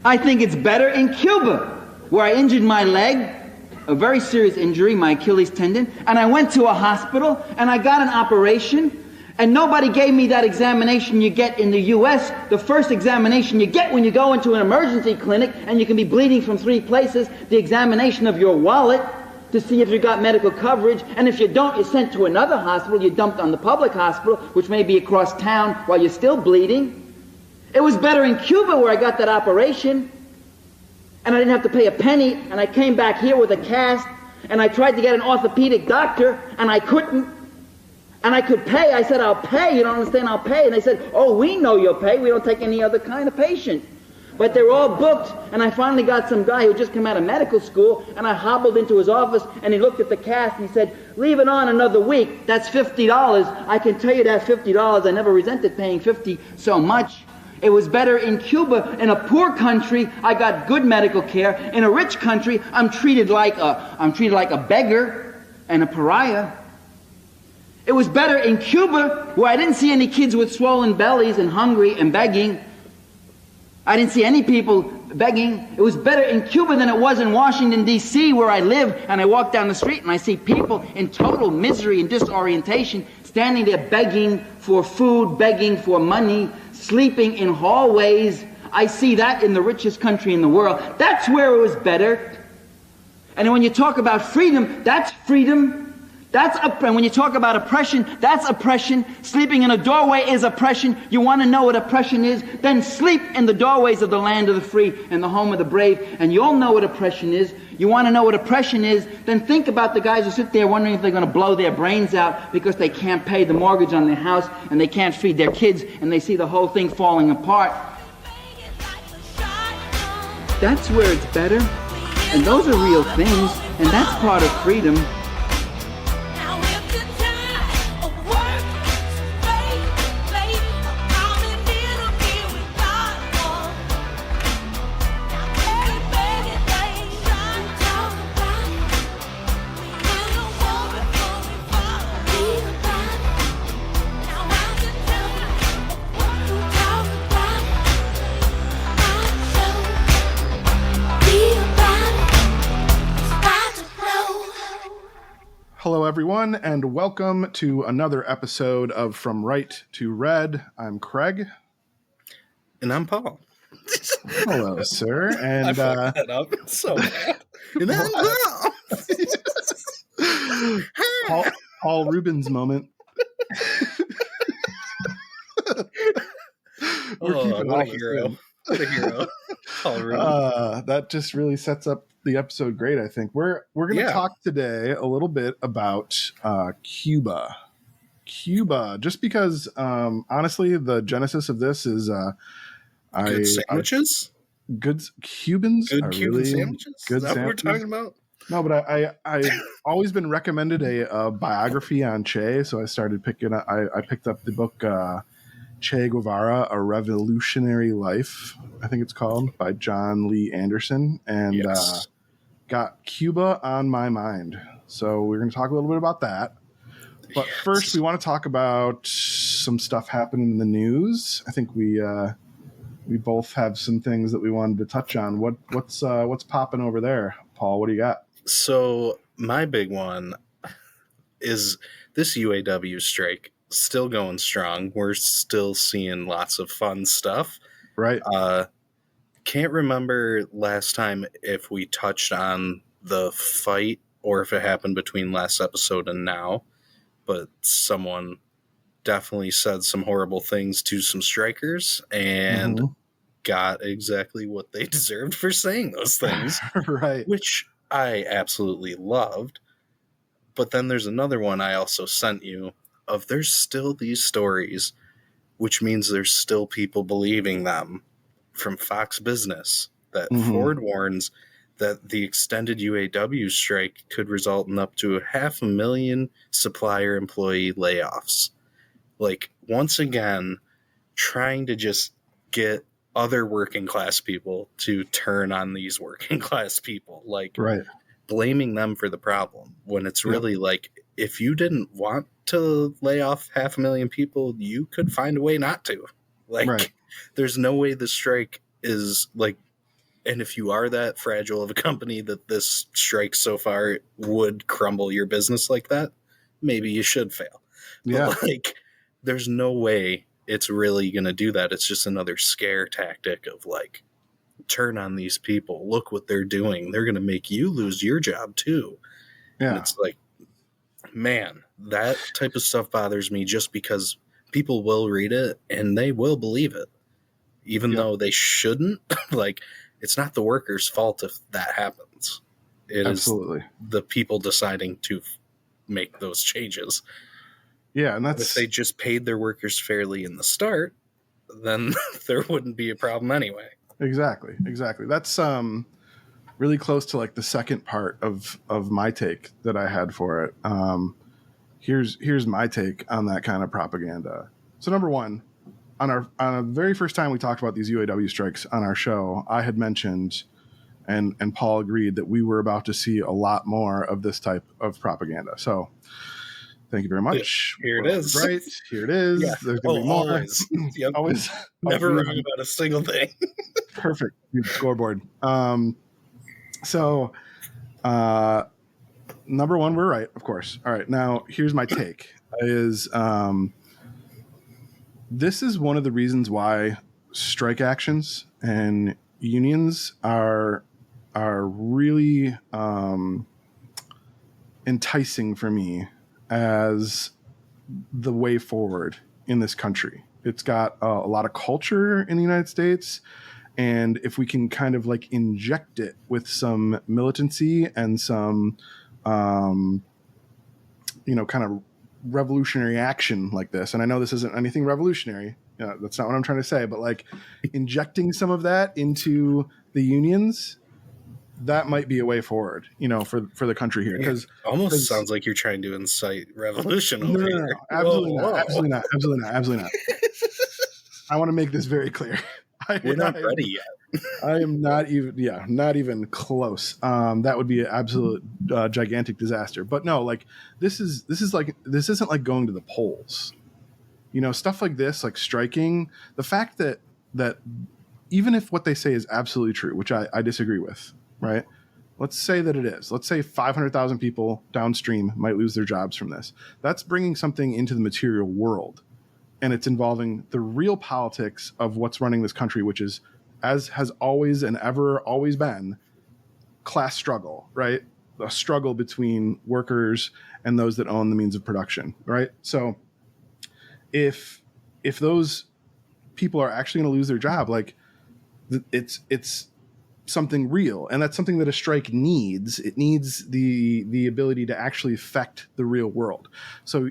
I think it's better in Cuba, where I injured my leg, a very serious injury, my Achilles tendon, and I went to a hospital and I got an operation, and nobody gave me that examination you get in the U.S., the first examination you get when you go into an emergency clinic and you can be bleeding from 3 places, the examination of your wallet to see if you got medical coverage, and if you don't, you're sent to another hospital, you're dumped on the public hospital, which may be across town while you're still bleeding. It was better in Cuba where I got that operation, and I didn't have to pay a penny, and I came back here with a cast, and I tried to get an orthopedic doctor, and I couldn't, and I could pay. I said, I'll pay. You don't understand, I'll pay. And they said, oh, we know you'll pay. We don't take any other kind of patient. But they're all booked, and I finally got some guy who just come out of medical school, and I hobbled into his office, and he looked at the cast, and he said, leave it on another week. That's $50. I can tell you that's $50. I never resented paying $50 so much. It was better in Cuba. In a poor country, I got good medical care. In a rich country, I'm treated like a beggar and a pariah. It was better in Cuba, where I didn't see any kids with swollen bellies and hungry and begging. I didn't see any people begging. It was better in Cuba than it was in Washington, D.C., where I live, and I walk down the street and I see people in total misery and disorientation standing there begging for food, begging for money, sleeping in hallways. I see that in the richest country in the world. That's where it was better. And when you talk about freedom, that's freedom. And when you talk about oppression, that's oppression. Sleeping in a doorway is oppression. You want to know what oppression is? Then sleep in the doorways of the land of the free and the home of the brave, and you'll know what oppression is. You want to know what oppression is? Then think about the guys who sit there wondering if they're going to blow their brains out because they can't pay the mortgage on their house and they can't feed their kids, and they see the whole thing falling apart. That's where it's better. And those are real things, and that's part of freedom. Hello, everyone, and welcome to another episode of From Right to Red. I'm Craig. And I'm Paul. Hello, sir. And I fucked that up so bad. And I'm Paul. Paul Rubens moment. What a hero. What a hero. Paul Rubens. That just really sets up the episode great, I think. We're going to talk today a little bit about Cuba. Just because, honestly, the genesis of this is good sandwiches? Good Cubans? Good Cuban really sandwiches? Good Is that sandwiches? what we're talking about? No, but I've always been recommended a biography on Che, so I started picking up. I picked up the book Che Guevara, A Revolutionary Life, I think it's called, by John Lee Anderson, and got Cuba on my mind. So we're going to talk a little bit about that. But first, we want to talk about some stuff happening in the news. I think we both have some things that we wanted to touch on. What's popping over there, Paul? What do you got? So my big one is this UAW strike. Still going strong. We're still seeing lots of fun stuff. Right. Can't remember last time if we touched on the fight or if it happened between last episode and now, but someone definitely said some horrible things to some strikers and got exactly what they deserved for saying those things. Right. Which I absolutely loved. But then there's another one I also sent you of there's still these stories, which means there's still people believing them, from Fox Business, that Ford warns that the extended UAW strike could result in up to 500,000 supplier employee layoffs. Like, once again, trying to just get other working class people to turn on these working class people, like blaming them for the problem, when it's really like, if you didn't want to lay off 500,000 people, you could find a way not to. Like, there's no way the strike is like And if you are that fragile of a company that this strike so far would crumble your business like that, maybe you should fail. Yeah. But like, there's no way it's really going to do that. It's just another scare tactic of like, turn on these people. Look what they're doing. They're going to make you lose your job too. Yeah. And it's like, man, that type of stuff bothers me just because people will read it and they will believe it, even though they shouldn't. Like, it's not the workers' fault if that happens. It Absolutely. is the people deciding to make those changes. Yeah, and that's... If they just paid their workers fairly in the start, then there wouldn't be a problem anyway. Exactly. That's really close to like the second part of my take that I had for it. Here's my take on that kind of propaganda. So number one, on a very first time we talked about these UAW strikes on our show, I had mentioned, and Paul agreed, that we were about to see a lot more of this type of propaganda. So thank you very much. Here it is. Right. Here it is. Yeah. There's going to be more. Always. Yep. Always. Never wrong about a single thing. Perfect. Scoreboard. So number one, we're right, of course. All right. Now, here's my take. This is one of the reasons why strike actions and unions are really enticing for me as the way forward in this country. It's got a lot of culture in the United States. And if we can kind of like inject it with some militancy and some, kind of revolutionary action like this. And I know this isn't anything revolutionary. That's not what I'm trying to say, but like injecting some of that into the unions, that might be a way forward, for the country here. Because almost sounds like you're trying to incite revolution over here. No, absolutely not. Absolutely not. I want to make this very clear. We're not ready yet. I am not even close. That would be an absolute gigantic disaster. But no, like this isn't like going to the polls. Stuff like this, like striking, the fact that even if what they say is absolutely true, which I disagree with, right? Let's say that it is. Let's say 500,000 people downstream might lose their jobs from this. That's bringing something into the material world. And it's involving the real politics of what's running this country, which is, as has always and ever always been, class struggle, right? A struggle between workers and those that own the means of production, right? So if those people are actually going to lose their job, like it's something real, and that's something that a strike needs. It needs the ability to actually affect the real world. So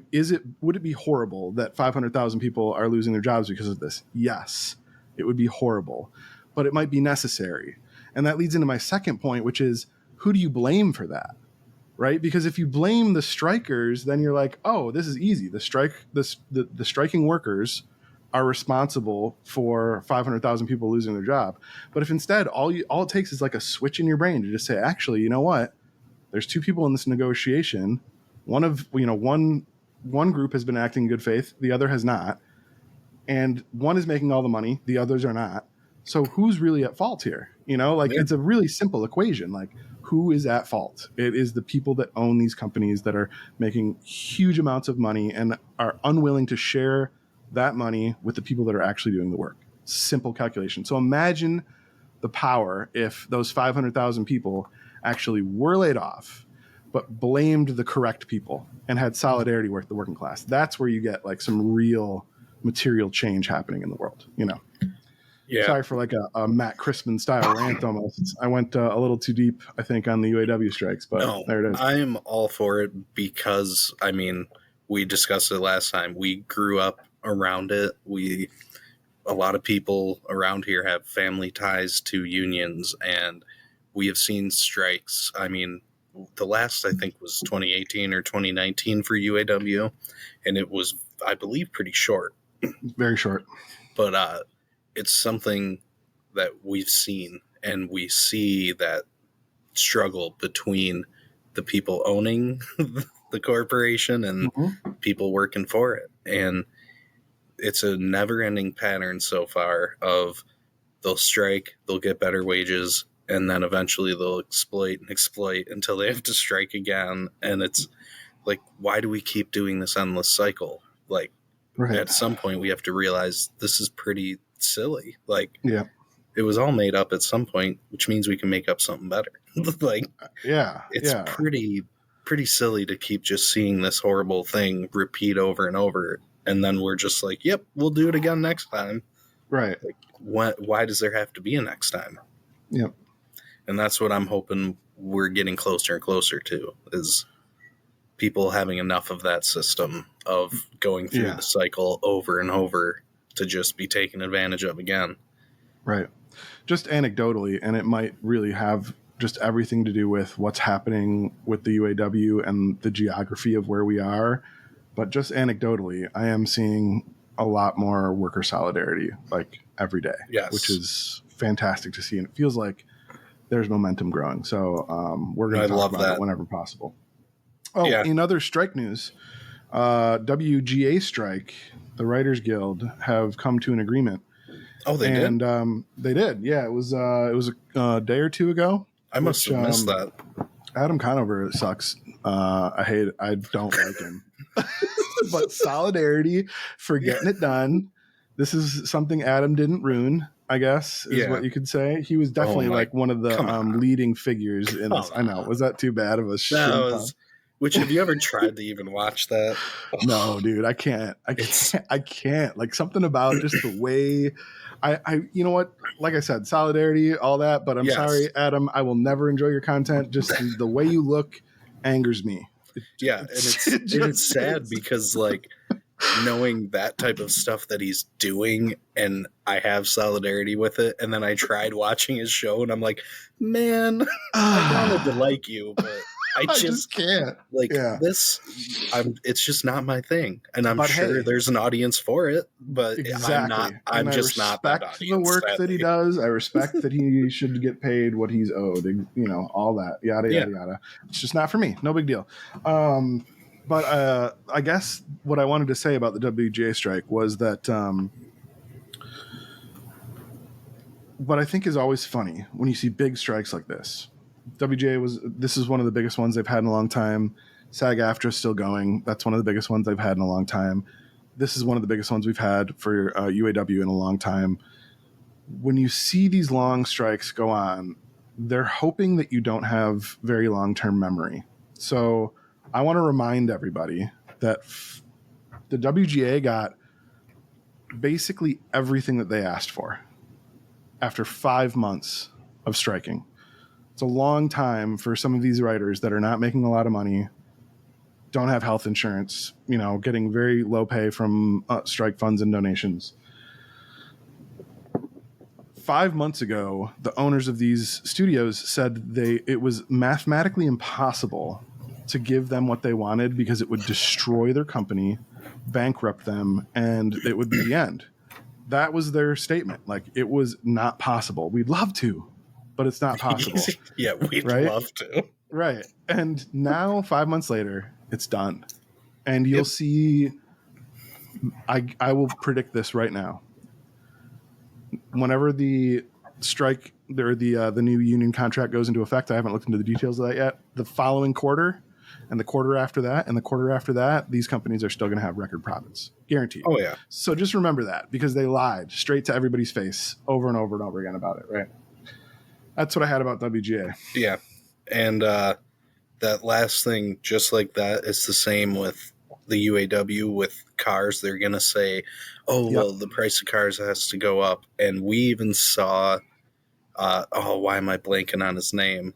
would it be horrible that 500,000 people are losing their jobs because of this? Yes, it would be horrible, but it might be necessary. And that leads into my second point, which is, who do you blame for that? Right? Because if you blame the strikers, then you're like, oh, this is easy. The striking workers are responsible for 500,000 people losing their job. But if instead all it takes is like a switch in your brain to just say, actually, you know what? There's two people in this negotiation. One group has been acting in good faith, the other has not. And one is making all the money, the others are not. So who's really at fault here? It's a really simple equation. Like, who is at fault? It is the people that own these companies that are making huge amounts of money and are unwilling to share that money with the people that are actually doing the work. Simple calculation. So imagine the power if those 500,000 people actually were laid off, but blamed the correct people and had solidarity with the working class. That's where you get like some real material change happening in the world. Yeah. Sorry for like a Matt Crispin style rant almost. I went a little too deep, I think, on the UAW strikes, but no, there it is. I'm all for it because, we discussed it last time. We grew up around it. A lot of people around here have family ties to unions, and we have seen strikes. The last, I think, was 2018 or 2019 for UAW, and it was, I believe, pretty short. Very short. But it's something that we've seen, and we see that struggle between the people owning the corporation and people working for it. And it's a never-ending pattern so far of they'll strike, they'll get better wages, and then eventually they'll exploit until they have to strike again. And it's like, why do we keep doing this endless cycle? Like, at some point we have to realize this is pretty silly. Like, it was all made up at some point, which means we can make up something better. Like, it's pretty silly to keep just seeing this horrible thing repeat over and over. And then we're just like, yep, we'll do it again next time. Right. Like, why does there have to be a next time? Yep. And that's what I'm hoping we're getting closer and closer to, is people having enough of that system of going through the cycle over and over to just be taken advantage of again. Right. Just anecdotally, and it might really have just everything to do with what's happening with the UAW and the geography of where we are. But just anecdotally, I am seeing a lot more worker solidarity, like, every day, which is fantastic to see. And it feels like there's momentum growing. So we're going to talk about it whenever possible. Oh, in other strike news, WGA strike, the Writers Guild, have come to an agreement. Oh, they did? And they did. Yeah, it was a day or two ago. I must have missed that. Adam Conover sucks. I don't like him. But solidarity for getting it done. This is something Adam didn't ruin, I guess, is what you could say. He was definitely like one of the leading figures in this. I know. Was that too bad of a shit? Which, have you ever tried to even watch that? No, dude, I can't. I can't. Like, something about just the way I you know what? Like I said, solidarity, all that, but I'm sorry, Adam, I will never enjoy your content. Just the way you look angers me. And it's sad because, like, knowing that type of stuff that he's doing, and I have solidarity with it, and then I tried watching his show and I'm like, man, I wanted to like you, but I just can't. Like, this, it's just not my thing. And I'm sure there's an audience for it, but I'm just not that audience. I respect the work that he does. I respect that he should get paid what he's owed, you know, all that, yada, yada, yada. It's just not for me. No big deal. But I guess what I wanted to say about the WGA strike was that what I think is always funny when you see big strikes like this. This is one of the biggest ones they've had in a long time. SAG-AFTRA is still going. That's one of the biggest ones they've had in a long time. This is one of the biggest ones we've had for UAW in a long time. When you see these long strikes go on, they're hoping that you don't have very long-term memory. So I want to remind everybody that the WGA got basically everything that they asked for after 5 months of striking. It's a long time for some of these writers that are not making a lot of money, don't have health insurance, you know, getting very low pay from strike funds and donations. 5 months ago, the owners of these studios said it was mathematically impossible to give them what they wanted because it would destroy their company, bankrupt them, and it would be the end. That was their statement. Like, it was not possible. We'd love to, but it's not possible. We'd love to. Right. And now, 5 months later, it's done. And you'll see, I will predict this right now. Whenever the strike or the new union contract goes into effect, I haven't looked into the details of that yet. The following quarter and the quarter after that and the quarter after that, these companies are still going to have record profits. Guaranteed. Oh, yeah. So just remember that, because they lied straight to everybody's face over and over and over again about it, right? That's what I had about WGA. Yeah. And that last thing, just like that, it's the same with the UAW with cars. They're going to say, well, the price of cars has to go up. And we even saw, why am I blanking on his name?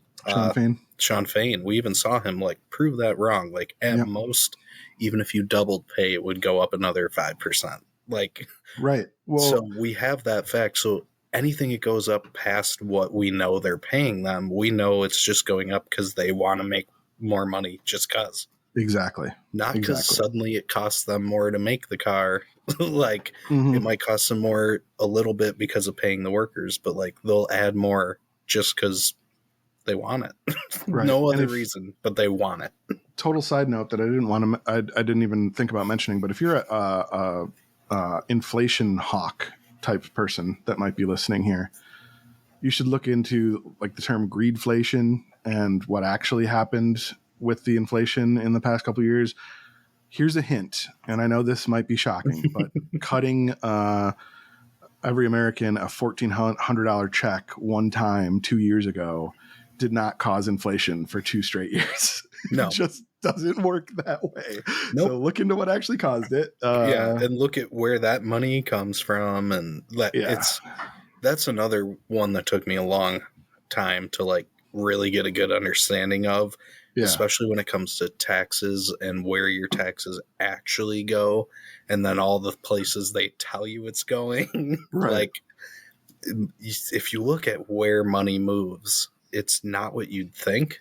Sean Fain. We even saw him, like, prove that wrong. Like, at most, even if you doubled pay, it would go up another 5%. Like, right. Well, so we have that fact. So anything it goes up past what we know they're paying them, we know it's just going up because they want to make more money just because. Exactly. Not because suddenly it costs them more to make the car. Like, it might cost them more a little bit because of paying the workers, but, like, they'll add more just because they want it. Right. No other reason, but they want it. Total side note that I didn't want to, I didn't even think about mentioning, but if you're a inflation hawk type person that might be listening here, you should look into like the term greedflation and what actually happened with the inflation in the past couple of years. Here's a hint, and I know this might be shocking, but cutting every American a $1,400 check one time 2 years ago did not cause inflation for 2 straight years. No. It just doesn't work that way. Nope. So look into what actually caused it. And look at where that money comes from, and that's another one that took me a long time to like really get a good understanding of, especially when it comes to taxes and where your taxes actually go, and then all the places they tell you it's going. Right. Like, if you look at where money moves, it's not what you'd think.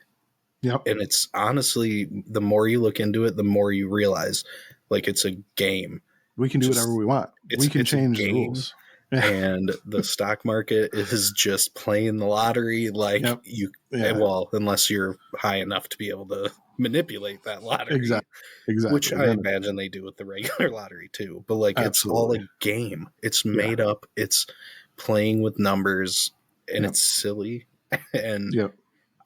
Yep. And it's honestly, the more you look into it, the more you realize, like, it's a game. We can do whatever we want. We can change the rules. And the stock market is just playing the lottery like well, unless you're high enough to be able to manipulate that lottery. Exactly. Which I imagine they do with the regular lottery too. But like, it's all a game. It's made up. It's playing with numbers, and it's silly. And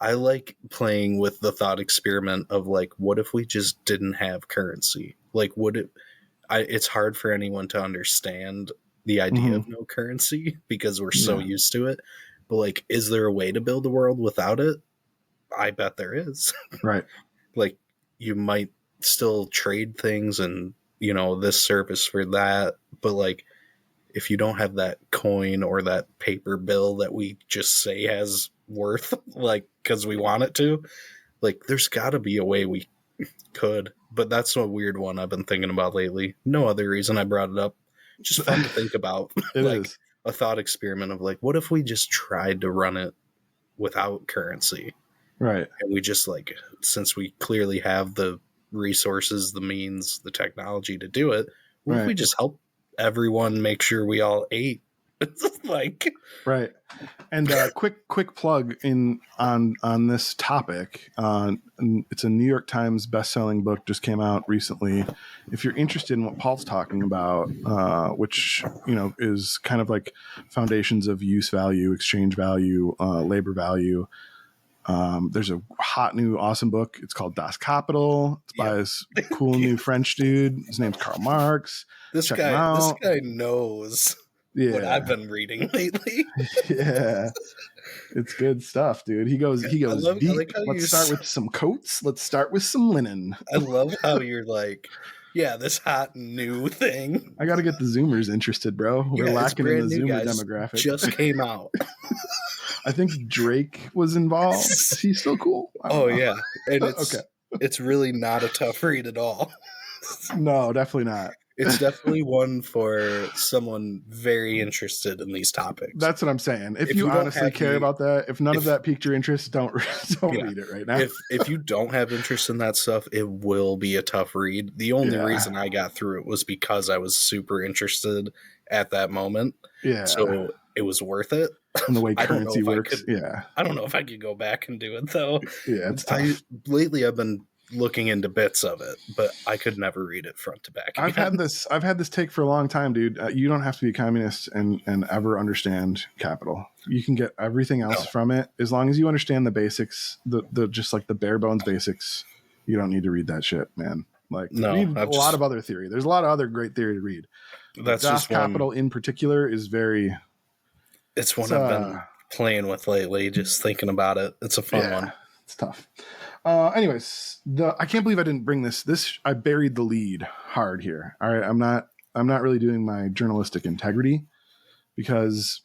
I like playing with the thought experiment of like, what if we just didn't have currency? Like, it's hard for anyone to understand the idea of no currency because we're so used to it. But like, is there a way to build a world without it? I bet there is. Right. Like, you might still trade things and, this service for that. But like, if you don't have that coin or that paper bill that we just say has worth, like, because we want it to, like, there's got to be a way we could. But that's a weird one I've been thinking about lately. No other reason I brought it up. Just fun to think about. Like, a thought experiment of like, what if we just tried to run it without currency? Right. And we just, like, since we clearly have the resources, the means, the technology to do it, what if we just help everyone make sure we all ate? Like, right. And quick plug on this topic. It's a New York Times best-selling book, just came out recently. If you're interested in what Paul's talking about, which is kind of like foundations of use value, exchange value, labor value. There's a hot new awesome book. It's called Das Kapital. It's by this cool new French dude. His name's Karl Marx. This guy knows what I've been reading lately. It's good stuff, dude. He goes deep. Let's start with some coats. Let's start with some linen. I love how you're like, this hot new thing. I got to get the Zoomers interested, bro. We're lacking in the Zoomer demographic. Just came out. I think Drake was involved. Is he still cool? And it's really not a tough read at all. No, definitely not. It's definitely one for someone very interested in these topics. That's what I'm saying. If you honestly care about that, if none of that piqued your interest, don't read it right now. If you don't have interest in that stuff, it will be a tough read. The only reason I got through it was because I was super interested at that moment. Yeah. So it was worth it. And the way currency works. I don't know if I could go back and do it though. Yeah, it's tough. Lately I've been looking into bits of it, but I could never read it front to back again. I've had this take for a long time, dude. You don't have to be a communist and ever understand capital. You can get everything else from it as long as you understand the basics, the just like the bare bones basics. You don't need to read that shit, man. Like, read a lot of other theory. There's a lot of other great theory to read. That's Das Kapital in particular is very. It's one I've been playing with lately, just thinking about it. It's a fun one. It's tough. Anyways, I can't believe I didn't bring this. I buried the lead hard here. All right, I'm not really doing my journalistic integrity because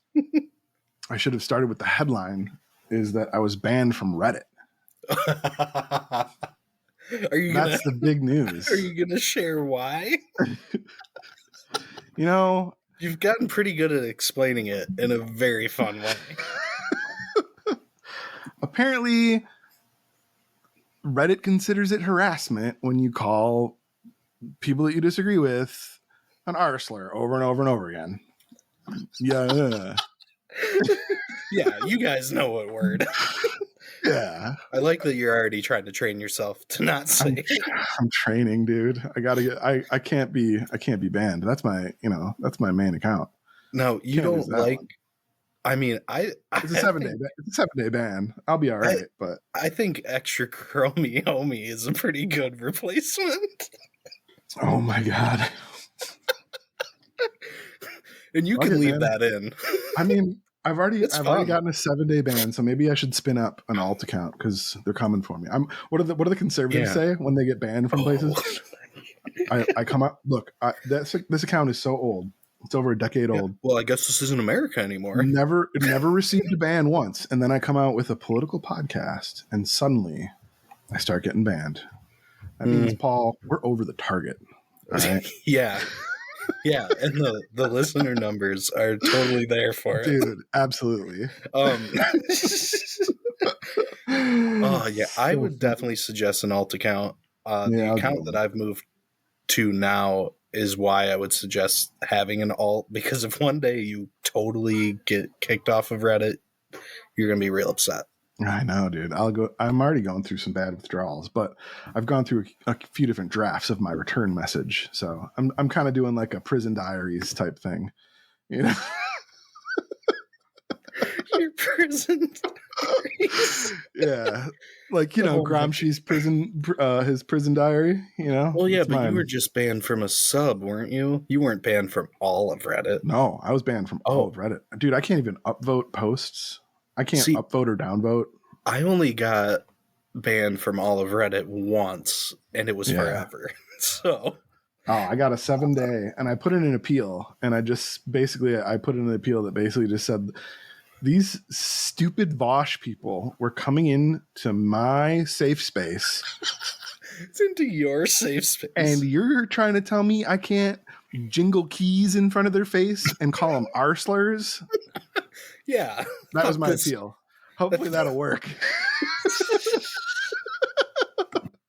I should have started with the headline. Is that I was banned from Reddit. That's the big news. Are you gonna share why? You've gotten pretty good at explaining it in a very fun way. Apparently, Reddit considers it harassment when you call people that you disagree with an arsler over and over and over again. Yeah. Yeah, you guys know what word. Yeah. I like that you're already trying to train yourself to not say. I'm training, dude. I can't be banned. That's my main account. No, you Can't lose don't that like. one. I mean, It's a 7-day. It's a 7-day ban. I'll be all right, but I think extra chromie homie is a pretty good replacement. oh my god. And you Fuck can it, leave man. that in. I mean, I've already fun. gotten a 7-day ban, so maybe I should spin up an alt account because they're coming for me. What do the conservatives say when they get banned from places? I come up. Look, this account is so old. It's over a decade old. Well, I guess this isn't America anymore. Never received a ban once, and then I come out with a political podcast, and suddenly I start getting banned. That means, Paul, we're over the target. All right? Yeah. Yeah, and the listener numbers are totally there for it. Dude, absolutely. Oh yeah, I would definitely suggest an alt account. The account that I've moved to now is why I would suggest having an alt, because if one day you totally get kicked off of Reddit, you're gonna be real upset. I know, dude. I'm already going through some bad withdrawals, but I've gone through a few different drafts of my return message. So I'm kind of doing like a prison diaries type thing, you know. Your prison diaries. Yeah, like Gramsci's his prison diary. You know. Well, yeah, but you were just banned from a sub, weren't you? You weren't banned from all of Reddit. No, I was banned from all of Reddit, dude. I can't even upvote posts. I can't upvote or downvote. I only got banned from all of Reddit once, and it was forever. So, I got a 7-day, and I put in an appeal, and I put in an appeal that basically just said these stupid Vosh people were coming in to my safe space. It's into your safe space, and you're trying to tell me I can't jingle keys in front of their face and call them R slurs? Yeah. That was my appeal. Hopefully that'll work.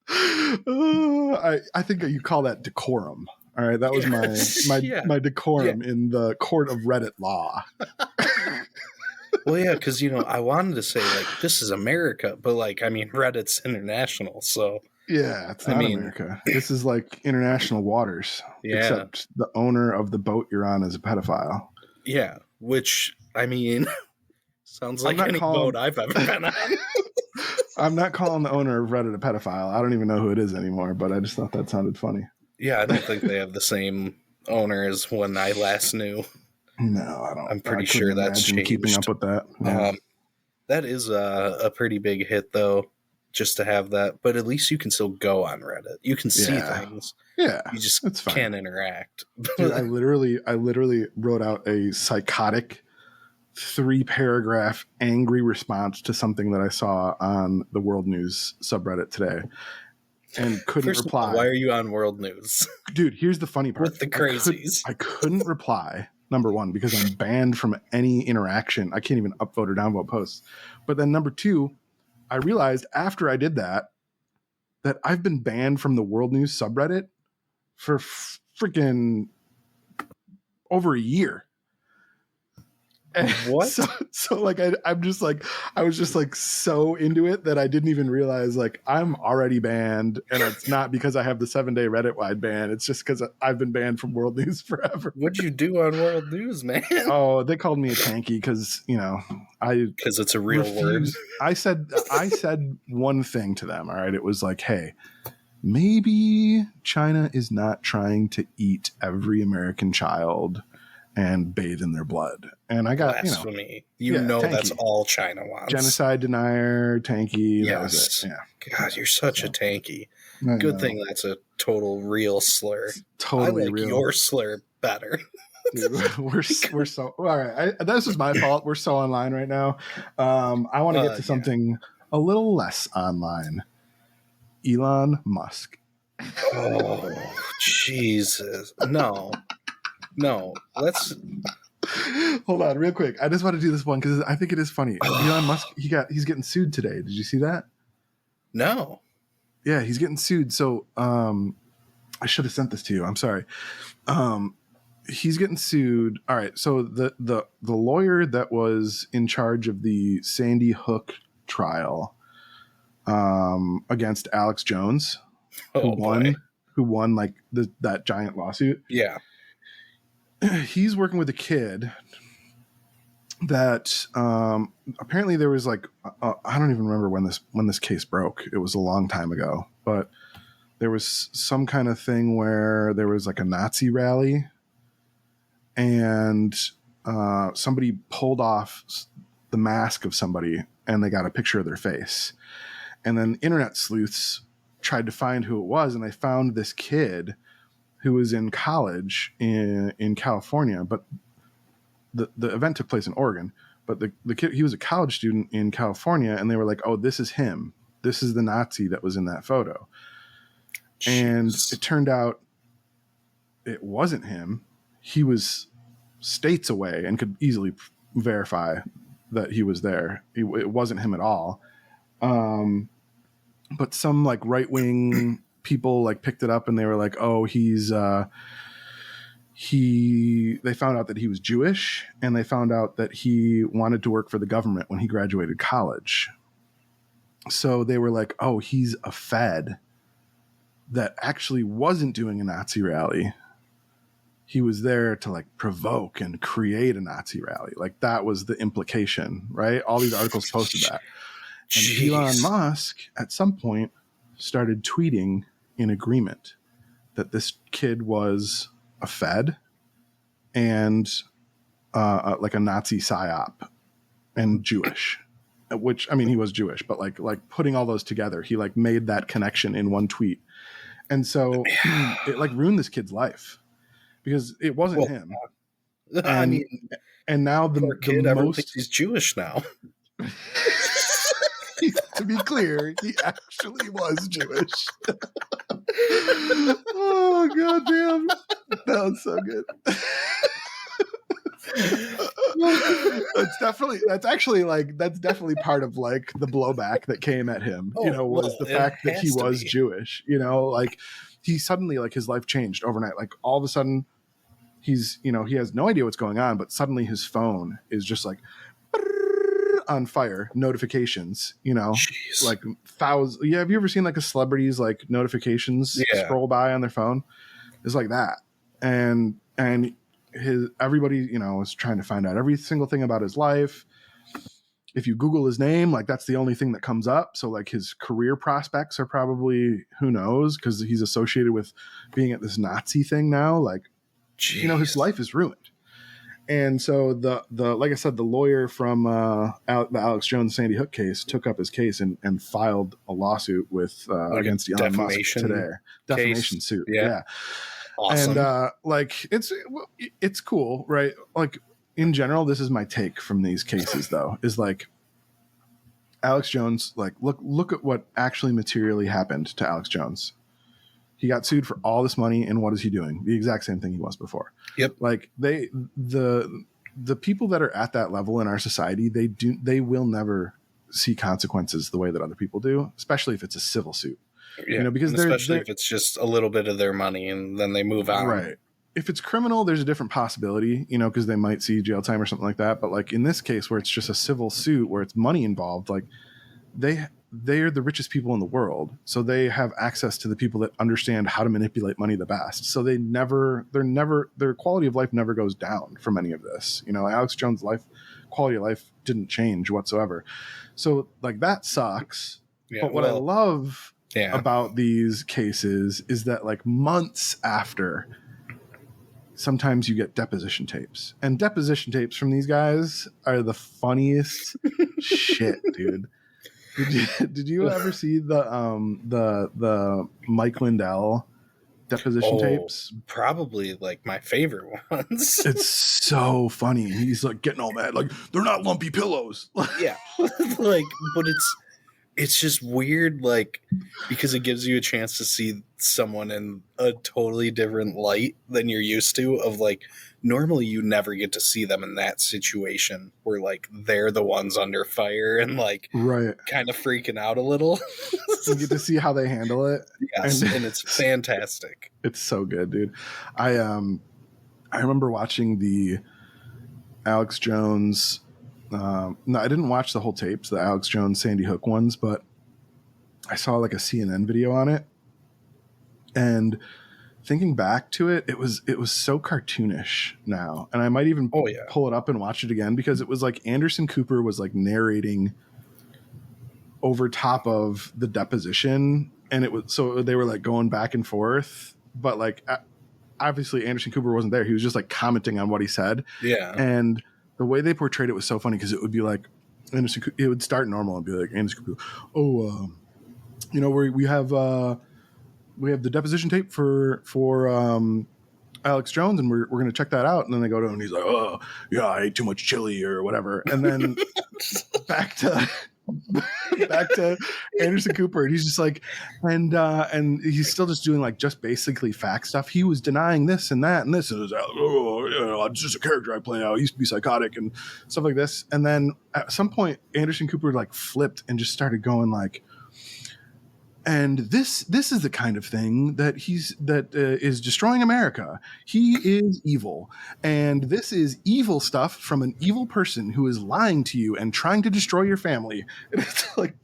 I think you call that decorum. All right. That was my decorum in the court of Reddit law. Well, yeah, because, I wanted to say, this is America, but, Reddit's international, so. Yeah, it's not America. This is international waters. Yeah. Except the owner of the boat you're on is a pedophile. Yeah, which, sounds like any boat I've ever been on. I'm not calling the owner of Reddit a pedophile. I don't even know who it is anymore, but I just thought that sounded funny. Yeah, I don't think they have the same owner as when I last knew. No, I don't. I'm pretty sure that's changed. Keeping up with that. Yeah. That is a pretty big hit, though, just to have that. But at least you can still go on Reddit. You can see things. Yeah, you just can't interact. Dude, I literally wrote out a psychotic 3-paragraph angry response to something that I saw on the World News subreddit today, and couldn't reply. Why are you on World News? Dude, here's the funny part. With the crazies. I couldn't reply. Number one, because I'm banned from any interaction. I can't even upvote or downvote posts. But then number two, I realized after I did that I've been banned from the World News subreddit for freaking over a year. What? So I was just so into it that I didn't even realize I'm already banned, and it's not because I have the 7-day Reddit wide ban. It's just because I've been banned from World News forever. What'd you do on World News, man? Oh, they called me a tanky because because it's a real word. I said one thing to them. All right, it was hey, maybe China is not trying to eat every American child and bathe in their blood. And I got blasphemy. That's all China wants. Genocide denier, tanky. Yes. That was it. Yeah. God, you're such a tanky. Good thing that's a total real slur. Totally I like real. Your slur better. Dude, we're so all right. This is my fault. We're so online right now. I want to get to something a little less online. Elon Musk. Oh, Jesus. No, let's hold on real quick. I just want to do this one because I think it is funny. Elon Musk, he's getting sued today. Did you see that? No. Yeah, he's getting sued. So I should have sent this to you. I'm sorry. He's getting sued. All right. So the lawyer that was in charge of the Sandy Hook trial against Alex Jones, who won that giant lawsuit. Yeah. he's working with a kid that apparently there was like I don't even remember when this case broke. It was a long time ago, but there was some kind of thing where there was like a Nazi rally, and somebody pulled off the mask of somebody, and they got a picture of their face. And then internet sleuths tried to find who it was, and they found this kid who was in college in California, but the event took place in Oregon. But the kid, he was a college student in California, and they were like, "Oh, this is him. This is the Nazi that was in that photo." Jeez. And it turned out it wasn't him. He was states away and could easily verify that he was there. It wasn't him at all. But some like right-wing people like picked it up, and they were like, "Oh, they found out that he was Jewish, and they found out that he wanted to work for the government when he graduated college." So they were like, "Oh, he's a Fed that actually wasn't doing a Nazi rally. He was there to like provoke and create a Nazi rally." Like that was the implication, right? All these articles posted that. And Jeez. Elon Musk at some point started tweeting in agreement that this kid was a Fed and like a Nazi psyop and Jewish, which, I mean, he was Jewish, but like putting all those together, he like made that connection in one tweet. And so it like ruined this kid's life because it wasn't him. And, I mean, and now the kid, most thinks he's Jewish now. To be clear, he actually was Jewish. Oh god damn. That was so good. That's definitely part of like the blowback that came at him, was the fact that he was Jewish, like he suddenly, like his life changed overnight. Like all of a sudden he has no idea what's going on, but suddenly his phone is just like on fire, notifications, Jeez. like thousands. Yeah. Have you ever seen like a celebrity's like notifications scroll by on their phone? It's like that. And everybody, is trying to find out every single thing about his life. If you Google his name, like that's the only thing that comes up. So like his career prospects are probably, who knows, because he's associated with being at this Nazi thing now. Like, Jeez. His life is ruined. And so the like I said, the lawyer from the Alex Jones Sandy Hook case took up his case and filed a lawsuit with against Elon Musk today. Defamation suit. Yeah. Awesome. And like it's cool, right? Like in general, this is my take from these cases though, is like Alex Jones, like look at what actually materially happened to Alex Jones. He got sued for all this money, and what is he doing? The exact same thing he was before. Yep. Like the people that are at that level in our society, they will never see consequences the way that other people do, especially if it's a civil suit. Yeah, because especially if it's just a little bit of their money and then they move on. Right. If it's criminal, there's a different possibility, because they might see jail time or something like that. But like in this case where it's just a civil suit where it's money involved, like they're the richest people in the world. So they have access to the people that understand how to manipulate money the best. So their quality of life never goes down from any of this. Alex Jones' quality of life didn't change whatsoever. So like that sucks. Yeah, but what I love about these cases is that like months after, sometimes you get deposition tapes, and deposition tapes from these guys are the funniest shit, dude. Did you ever see the Mike Lindell deposition tapes? Probably like my favorite ones. It's so funny. He's like getting all mad, like they're not lumpy pillows. Yeah, like, but it's just weird, like, because it gives you a chance to see someone in a totally different light than you're used to. Of like, normally you never get to see them in that situation where like they're the ones under fire and like kind of freaking out a little. You get to see how they handle it. Yes, and it's fantastic. It's so good, dude. I remember watching the Alex Jones. No, I didn't watch the whole tapes, the Alex Jones Sandy Hook ones, but I saw like a CNN video on it, and thinking back to it, it was so cartoonish now, and I might even pull it up and watch it again, because it was like Anderson Cooper was like narrating over top of the deposition, and it was so they were like going back and forth, but like obviously Anderson Cooper wasn't there. He was just like commenting on what he said. Yeah. And the way they portrayed it was so funny, because it would be like it would start normal and be like Anderson Cooper, we have the deposition tape for Alex Jones, and we're going to check that out. And then they go to him and he's like, oh yeah, I ate too much chili or whatever. And then back to Anderson Cooper, and he's just like, and he's still just doing like just basically fact stuff. He was denying this and that and this, and it was it's just a character I play now. I used to be psychotic and stuff like this. And then at some point, Anderson Cooper like flipped and just started going like, and this is the kind of thing that is destroying America. He is evil, and this is evil stuff from an evil person who is lying to you and trying to destroy your family. And it's like,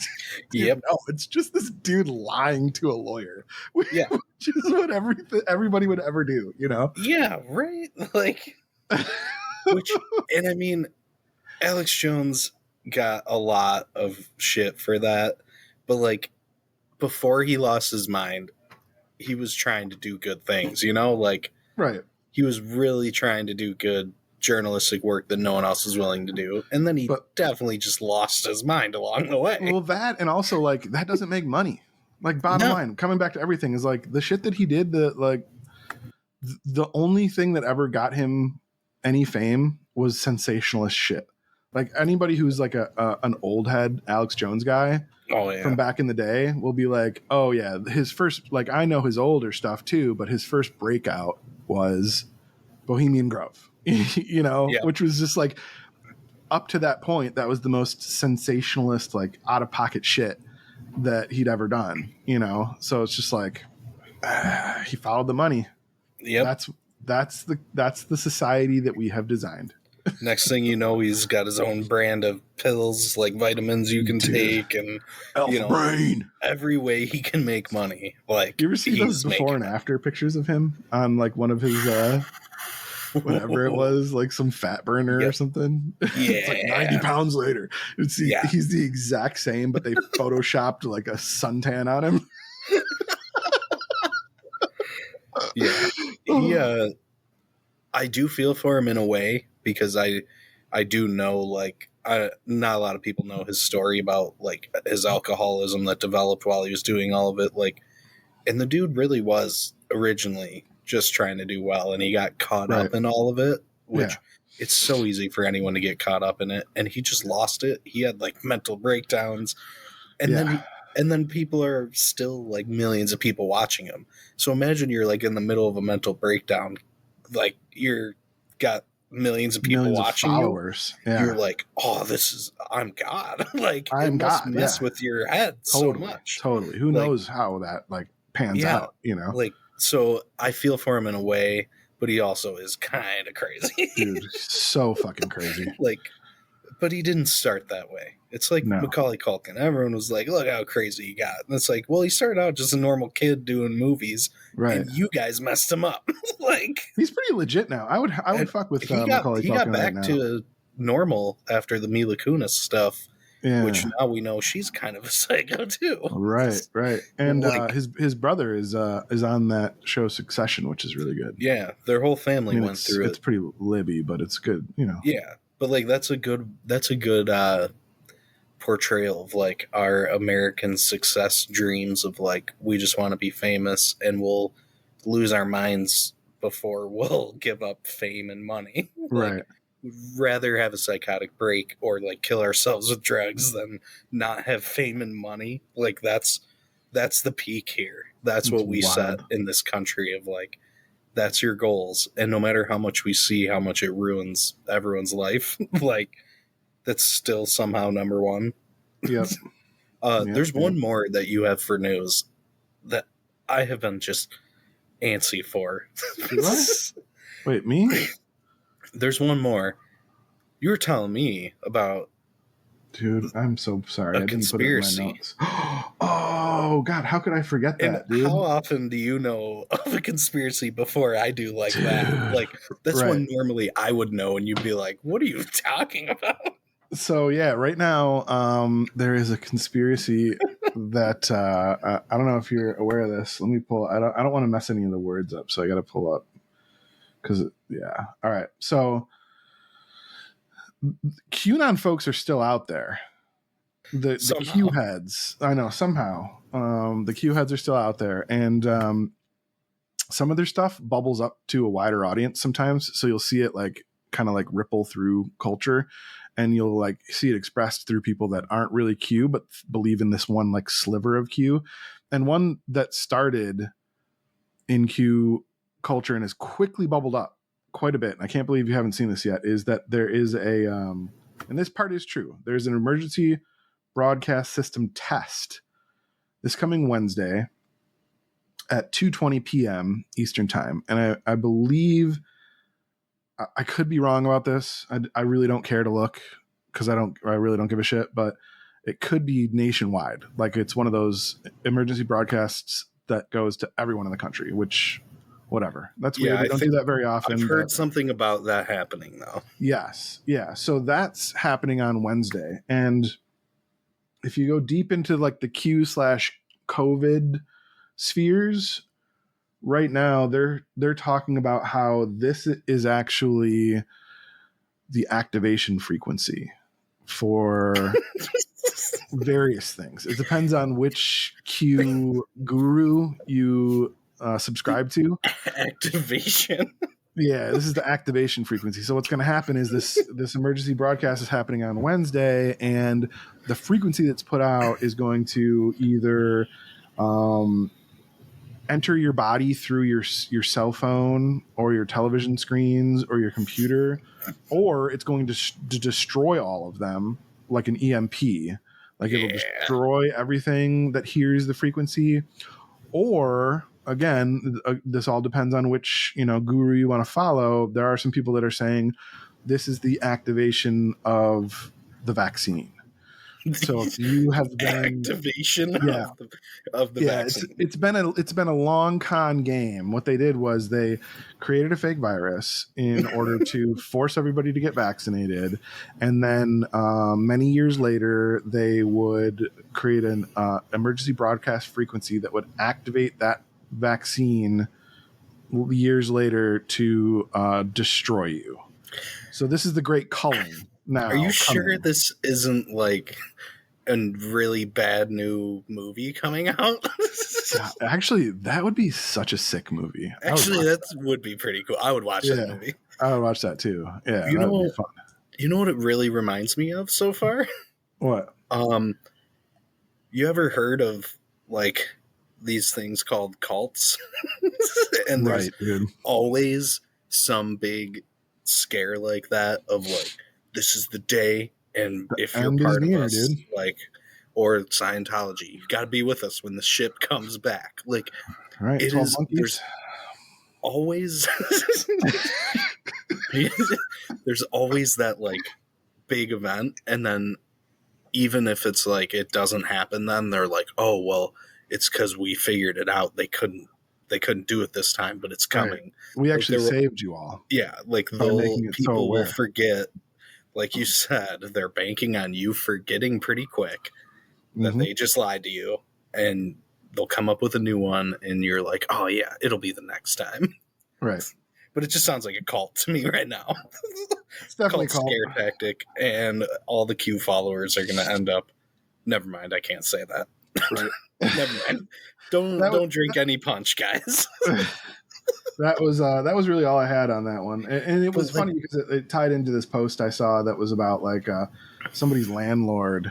no, it's just this dude lying to a lawyer. Which is what everybody would ever do, you know? Yeah, right. Like, and I mean, Alex Jones got a lot of shit for that, but like, before he lost his mind, he was trying to do good things, you know? Like, right. He was really trying to do good journalistic work that no one else was willing to do. And then he definitely just lost his mind along the way. Well, that, and also, like, that doesn't make money. Like, bottom line, coming back to everything, is like the shit that he did, the only thing that ever got him any fame was sensationalist shit. Like, anybody who's like an old head Alex Jones guy from back in the day will be like, oh yeah, his first, like, I know his older stuff too, but his first breakout was Bohemian Grove, you know, which was just like, up to that point, that was the most sensationalist, like, out of pocket shit that he'd ever done, you know? So it's just like, he followed the money. Yep. That's the society that we have designed. Next thing you know, he's got his own brand of pills, like vitamins you can take, and Brain. Every way he can make money. Like, you ever see those before and after pictures of him on like one of his whatever it was, like some fat burner or something? Yeah, it's like 90 pounds later. He's the exact same, but they photoshopped like a suntan on him. I do feel for him in a way, because I do know, like, not a lot of people know his story about like his alcoholism that developed while he was doing all of it. Like, and the dude really was originally just trying to do well, and he got caught up in all of it, which it's so easy for anyone to get caught up in it. And he just lost it. He had like mental breakdowns, and then people are still like millions of people watching him. So imagine you're like in the middle of a mental breakdown, like you're got millions of people watching followers. You. You're like, oh, I'm God. Like, I'm God. Mess with your head so much. Totally. Who knows how that like pans out? You know, like, so I feel for him in a way, but he also is kind of crazy, dude. So fucking crazy. Like, but he didn't start that way. It's like Macaulay Culkin. Everyone was like, look how crazy he got. And it's like, well, he started out just a normal kid doing movies, and you guys messed him up. Like, he's pretty legit now. I would fuck with Macaulay Culkin. He got back to normal after the Mila Kunis stuff, which now we know she's kind of a psycho too. Right. And like, his brother is on that show Succession, which is really good. Yeah, their whole family went through it. It's pretty libby, but it's good, you know. Yeah, but like that's a good portrayal of like our American success dreams of like, we just want to be famous and we'll lose our minds before we'll give up fame and money. Right. We'd rather have a psychotic break or like kill ourselves with drugs than not have fame and money. Like that's the peak here. That's what we set in this country of like, that's your goals. And no matter how much we see how much it ruins everyone's life, like, that's still somehow number one. Yep. There's one more that you have for news that I have been just antsy for. What? Wait, me? There's one more. You were telling me about. Dude, I'm so sorry. I didn't put it in my notes. Oh God, how could I forget And that, dude? how often do you know of a conspiracy before I do like that? Dude, Like, that's right. one normally I would know, and you'd be like, what are you talking about? So yeah, right now there is a conspiracy that I don't know if you're aware of this. Let me pull. I don't want to mess any of the words up, so I got to pull up because yeah. All right, so QAnon folks are still out there. The Q heads, I know somehow the Q heads are still out there, and some of their stuff bubbles up to a wider audience sometimes. So you'll see it like kind of like ripple through culture, and you'll like see it expressed through people that aren't really Q but believe in this one like sliver of Q. And one that started in Q culture and has quickly bubbled up quite a bit, and I can't believe you haven't seen this yet, is that there is a and this part is true, there's an emergency broadcast system test this coming Wednesday at 2:20 p.m. Eastern time. And I believe, I could be wrong about this. I really don't care to look because I really don't give a shit, but it could be nationwide. Like it's one of those emergency broadcasts that goes to everyone in the country, which whatever. That's weird. We don't do that very often. I've heard something about that happening though. Yes. Yeah. So that's happening on Wednesday. And if you go deep into like the Q/COVID spheres, right now they're talking about how this is actually the activation frequency for various things. It depends on which Q guru you subscribe to. Activation. Yeah, this is the activation frequency. So what's going to happen is this emergency broadcast is happening on Wednesday, and the frequency that's put out is going to either enter your body through your cell phone or your television screens or your computer, or it's going to destroy all of them like an EMP. Like it'll destroy everything that hears the frequency. Or again, this all depends on which guru you want to follow. There are some people that are saying this is the activation of the vaccine. So if you have been activation of the vaccine. It's been a long con game. What they did was they created a fake virus in order to force everybody to get vaccinated, and then many years later they would create an emergency broadcast frequency that would activate that vaccine years later to destroy you. So this is the great culling. Now, are you sure this isn't like a really bad new movie coming out? God, actually, that would be such a sick movie. Actually, that would be pretty cool. I would watch that movie. I would watch that too. Yeah, you that know, would be fun. You know what it really reminds me of so far? What? You ever heard of like these things called cults? And there's always some big scare like that of like, this is the day, and if you're part of us, dude. Like, or Scientology, you've got to be with us when the ship comes back. Like, right, it is. There's always, there's always that like big event, and then even if it's like it doesn't happen, then they're like, oh well, it's because we figured it out. They couldn't do it this time, but it's coming. Right. We actually saved you all. Yeah, like people will forget. Like you said, they're banking on you forgetting pretty quick that they just lied to you, and they'll come up with a new one, and you're like, oh yeah, it'll be the next time. Right. But it just sounds like a cult to me right now. It's definitely cult scare tactic, and all the Q followers are going to end up. Never mind, I can't say that. Right. Never mind. Don't drink any punch, guys. That was really all I had on that one, and it was funny because it tied into this post I saw that was about like somebody's landlord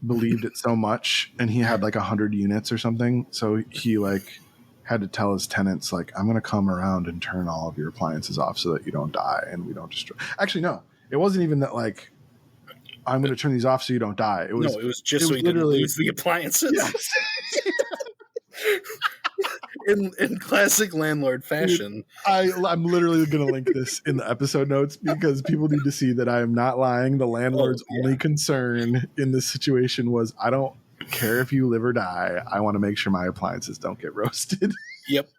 believed it so much, and he had like 100 units or something, so he like had to tell his tenants like, I'm going to come around and turn all of your appliances off so that you don't die and we don't destroy. Actually, no, it wasn't even that like, I'm going to turn these off so you don't die. It was just so you didn't lose the appliances. Yes. In classic landlord fashion. I'm literally going to link this in the episode notes because people need to see that I am not lying. The landlord's only concern in this situation was, I don't don't care if you live or die. I want to make sure my appliances don't get roasted. Yep.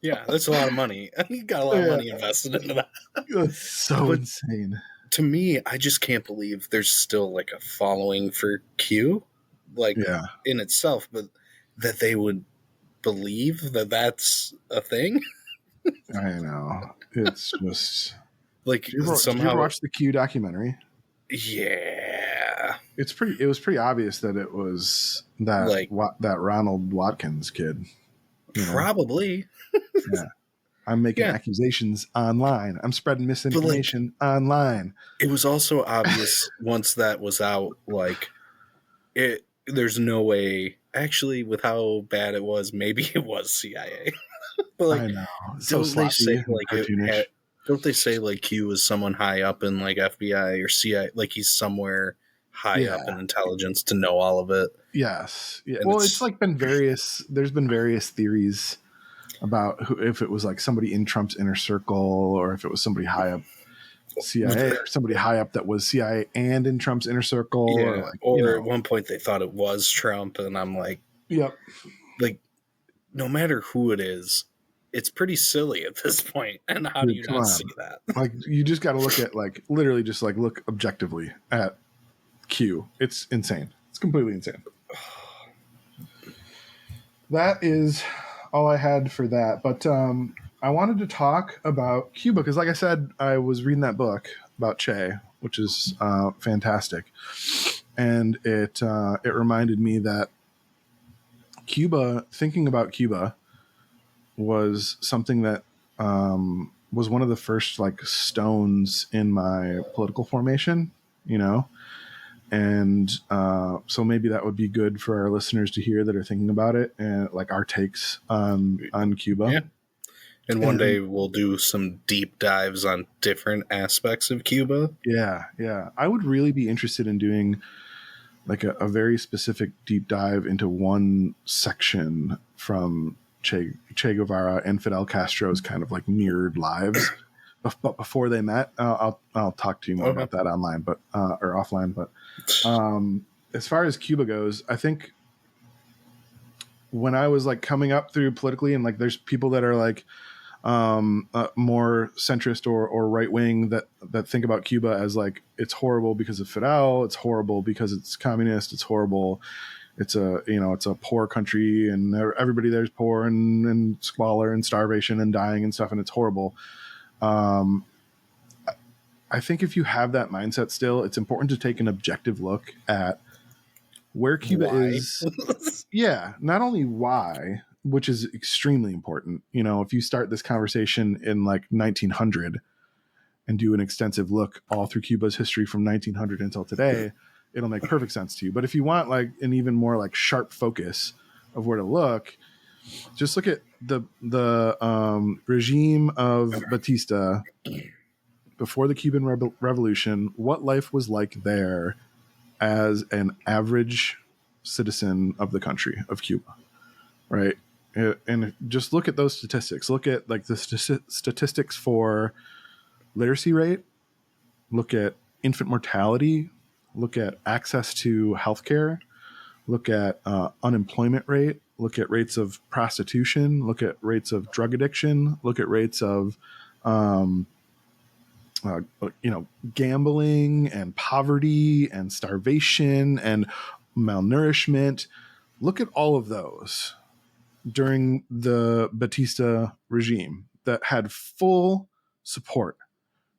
Yeah, that's a lot of money. You got a lot of money invested into that. That's so insane. To me, I just can't believe there's still like a following for Q, like in itself, but that they would believe that that's a thing. I know. It's just like did you somehow ever watch the Q documentary? Yeah, it was pretty obvious that it was that that Ronald Watkins kid. Probably. Yeah. I'm making accusations online. I'm spreading misinformation online. It was also obvious once that was out, like there's no way actually with how bad it was, maybe it was CIA. But like, I know. don't they say like don't they say like Q was someone high up in like FBI or CIA, like he's somewhere high up in intelligence to know all of it? Yes. Yeah. Well, it's like there's been various theories about if it was like somebody in Trump's inner circle or if it was somebody high up CIA or somebody high up that was CIA and in Trump's inner circle. Yeah. Or at one point they thought it was Trump, and I'm like, yep. Like, no matter who it is, it's pretty silly at this point. And how do you not see that? Like, you just got to look at like literally just like look objectively at Q. It's insane. It's completely insane. That is all I had for that. But I wanted to talk about Cuba because, like I said, I was reading that book about Che, which is fantastic, and it reminded me that Cuba, thinking about Cuba, was something that was one of the first like stones in my political formation, and so maybe that would be good for our listeners to hear that are thinking about it and like our takes on Cuba. Yeah. And one day we'll do some deep dives on different aspects of Cuba. Yeah. I would really be interested in doing like a very specific deep dive into one section from Che Guevara and Fidel Castro's kind of like mirrored lives. But before they met, I'll talk to you more about that online, or offline. But as far as Cuba goes, I think when I was like coming up through politically, and like there's people that are like more centrist or right wing that think about Cuba as like it's horrible because of Fidel, it's horrible because it's communist, it's horrible. It's a poor country and everybody there's poor and squalor and starvation and dying and stuff, and it's horrible. I think if you have that mindset still, it's important to take an objective look at where Cuba is. Yeah, not only why, which is extremely important. If you start this conversation in like 1900 and do an extensive look all through Cuba's history from 1900 until today, it'll make perfect sense to you. But if you want like an even more like sharp focus of where to look, just look at the regime of Batista before the Cuban Revolution, what life was like there as an average citizen of the country of Cuba, right? And just look at those statistics. Look at like the statistics for literacy rate, look at infant mortality, look at access to healthcare, look at unemployment rate, look at rates of prostitution, look at rates of drug addiction, look at rates of gambling and poverty and starvation and malnourishment. Look at all of those during the Batista regime that had full support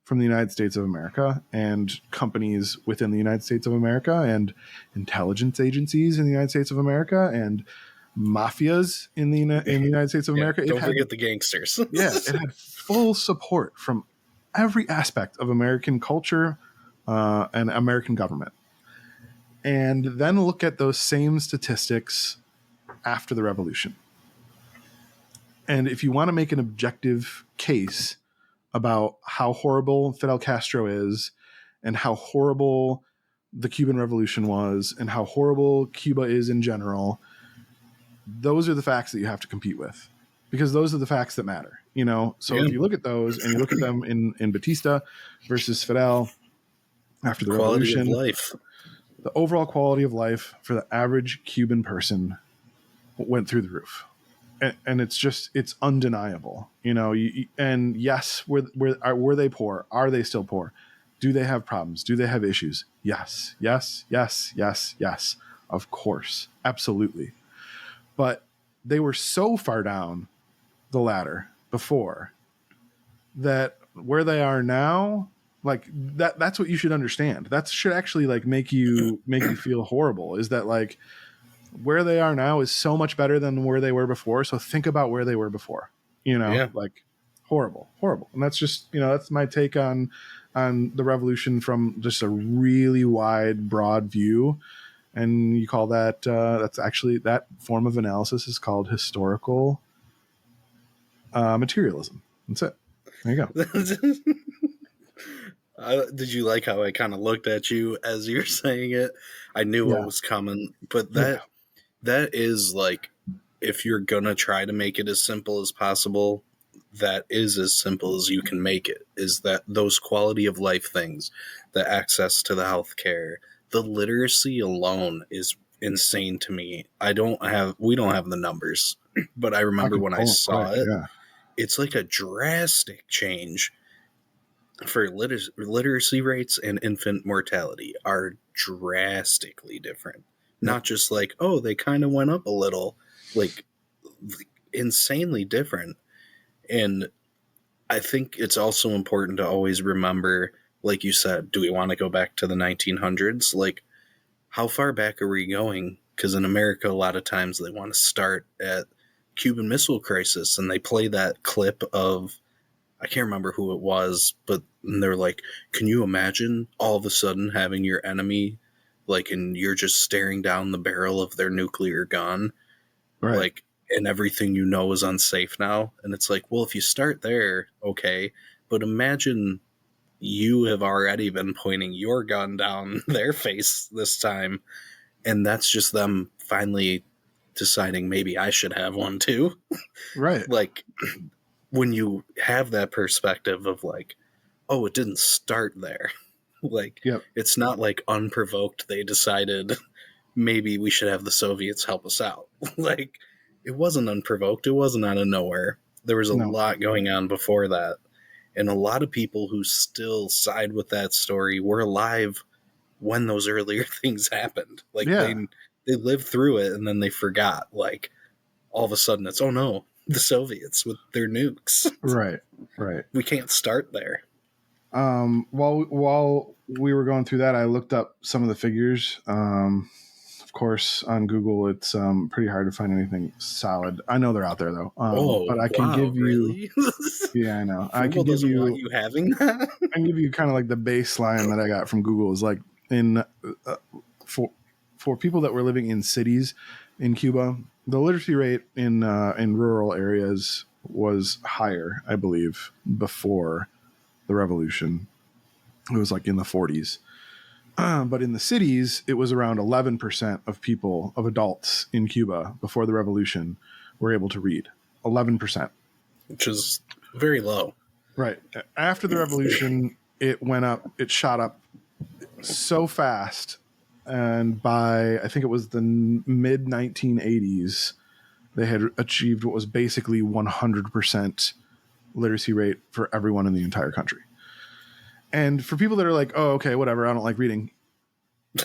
from the United States of America and companies within the United States of America and intelligence agencies in the United States of America and mafias in the United States of America. Don't forget the gangsters. Yeah, it had full support from every aspect of American culture and American government. And then look at those same statistics after the revolution. And if you want to make an objective case about how horrible Fidel Castro is and how horrible the Cuban Revolution was and how horrible Cuba is in general, those are the facts that you have to compete with, because those are the facts that matter, So if you look at those and you look at them in Batista versus Fidel after the quality revolution, of life. the overall quality of life for the average Cuban person went through the roof. And it's undeniable, and yes, were they poor? Are they still poor? Do they have problems? Do they have issues? Yes, yes, yes, yes, yes. Of course. Absolutely. But they were so far down the ladder before that where they are now, like that's what you should understand. That should actually like make you feel horrible, is that like where they are now is so much better than where they were before. So think about where they were before, like horrible. And that's just, that's my take on the revolution from just a really wide, broad view. And you call that, that's actually, that form of analysis is called historical materialism. That's it. There you go. Did you like how I kind of looked at you as you were saying it? I knew what was coming, but that is like, if you're gonna try to make it as simple as possible, that is as simple as you can make it. Is that those quality of life things, the access to the healthcare, the literacy alone is insane to me. We don't have the numbers, but I remember when I saw it, it's like a drastic change. For literacy rates and infant mortality are drastically different. Not just like, oh, they kind of went up a little, like insanely different. And I think it's also important to always remember, like you said, do we want to go back to the 1900s? Like, how far back are we going? Because in America, a lot of times they want to start at Cuban Missile Crisis, and they play that clip of, I can't remember who it was, but they're like, can you imagine all of a sudden having your enemy, like, and you're just staring down the barrel of their nuclear gun, right? Like, and everything is unsafe now. And it's like, well, if you start there, okay, but imagine you have already been pointing your gun down their face this time, and that's just them finally deciding maybe I should have one too. Right. Like, when you have that perspective of like, oh, it didn't start there. Like, It's not like unprovoked they decided maybe we should have the Soviets help us out. Like, it wasn't unprovoked. It wasn't out of nowhere. There was a lot going on before that. And a lot of people who still side with that story were alive when those earlier things happened. Like, they lived through it, and then they forgot. Like, all of a sudden it's, oh no, the Soviets with their nukes. Right. We can't start there. While we were going through that, I looked up some of the figures. Of course, on Google, it's pretty hard to find anything solid. I know they're out there though. But I can give you. Really? Yeah, I know. I can give you. Want you having that? I can give you kind of like the baseline that I got from Google is like in for people that were living in cities in Cuba, the literacy rate in rural areas was higher, I believe, before the revolution. It was like in the 40s. But in the cities, it was around 11% of adults in Cuba before the revolution were able to read. 11%. Which is very low. Right. After the revolution, it went up, it shot up so fast. And by, I think it was the mid 1980s, they had achieved what was basically 100% literacy rate for everyone in the entire country. And for people that are like, oh, okay, whatever, I don't like reading.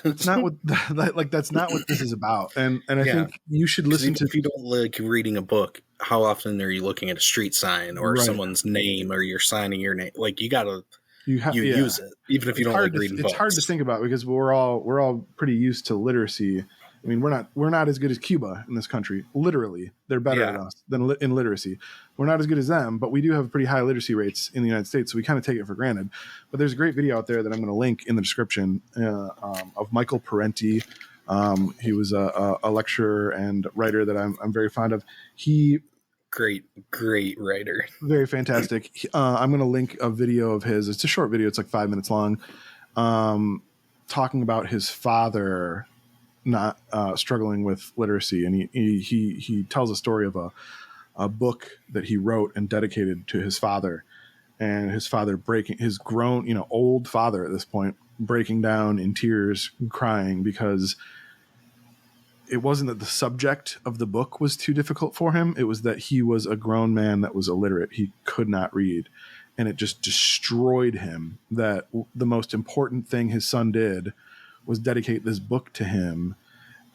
It's not what that's not what this is about. And I think you should listen to. If you don't like reading a book, how often are you looking at a street sign or someone's name, or you're signing your name? Like, you gotta use it, even if you don't like reading books. It's hard to think about because we're all pretty used to literacy. I mean, we're not as good as Cuba in this country. Literally, they're better than us in literacy. We're not as good as them, but we do have pretty high literacy rates in the United States, so we kind of take it for granted. But there's a great video out there that I'm going to link in the description of Michael Parenti. He was a lecturer and writer that I'm very fond of. Great writer. Very fantastic. I'm going to link a video of his. It's a short video. It's like 5 minutes long, talking about his father not struggling with literacy, and he tells a story of a book that he wrote and dedicated to his father, and his father his grown, old father at this point, breaking down in tears, crying, because it wasn't that the subject of the book was too difficult for him. It was that he was a grown man that was illiterate. He could not read. And it just destroyed him that the most important thing his son did was dedicate this book to him,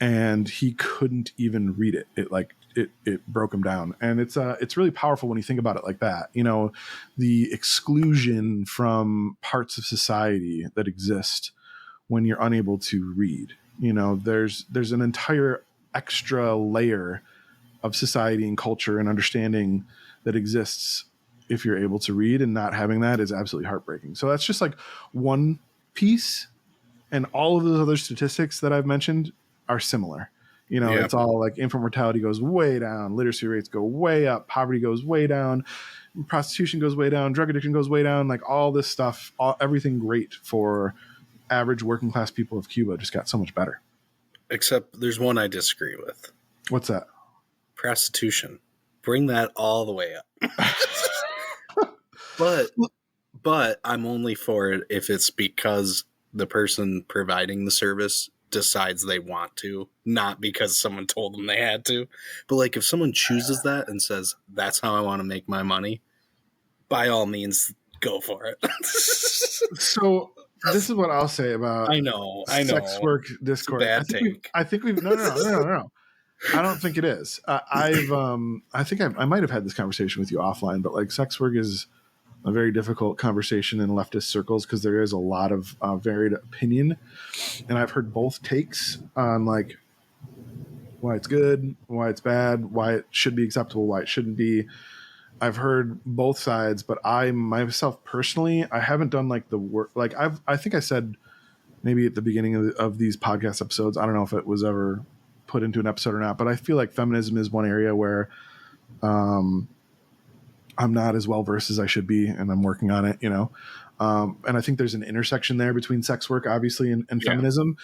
and he couldn't even read it. It broke him down. And it's really powerful when you think about it like that. You know, the exclusion from parts of society that exist when you're unable to read. You know, there's an entire extra layer of society and culture and understanding that exists if you're able to read, and not having that is absolutely heartbreaking. So that's just like one piece, and all of those other statistics that I've mentioned are similar. You know, It's all like infant mortality goes way down, literacy rates go way up, poverty goes way down, prostitution goes way down, drug addiction goes way down, like all this stuff, everything great for average working class people of Cuba just got so much better. Except there's one I disagree with. What's that? Prostitution. Bring that all the way up. But I'm only for it if it's because the person providing the service decides they want to, not because someone told them they had to. But like if someone chooses that and says, that's how I want to make my money, by all means, go for it. So this is what I'll say about I know sex work discourse. I think we've no. I don't think it is. I think I might have had this conversation with you offline, but like sex work is a very difficult conversation in leftist circles because there is a lot of varied opinion, and I've heard both takes on like why it's good, why it's bad, why it should be acceptable, why it shouldn't be. I've heard both sides, but I myself personally, I haven't done like the work. Like I think I said maybe at the beginning of these podcast episodes, I don't know if it was ever put into an episode or not, but I feel like feminism is one area where I'm not as well versed as I should be, and I'm working on it, you know. And I think there's an intersection there between sex work, obviously, and feminism.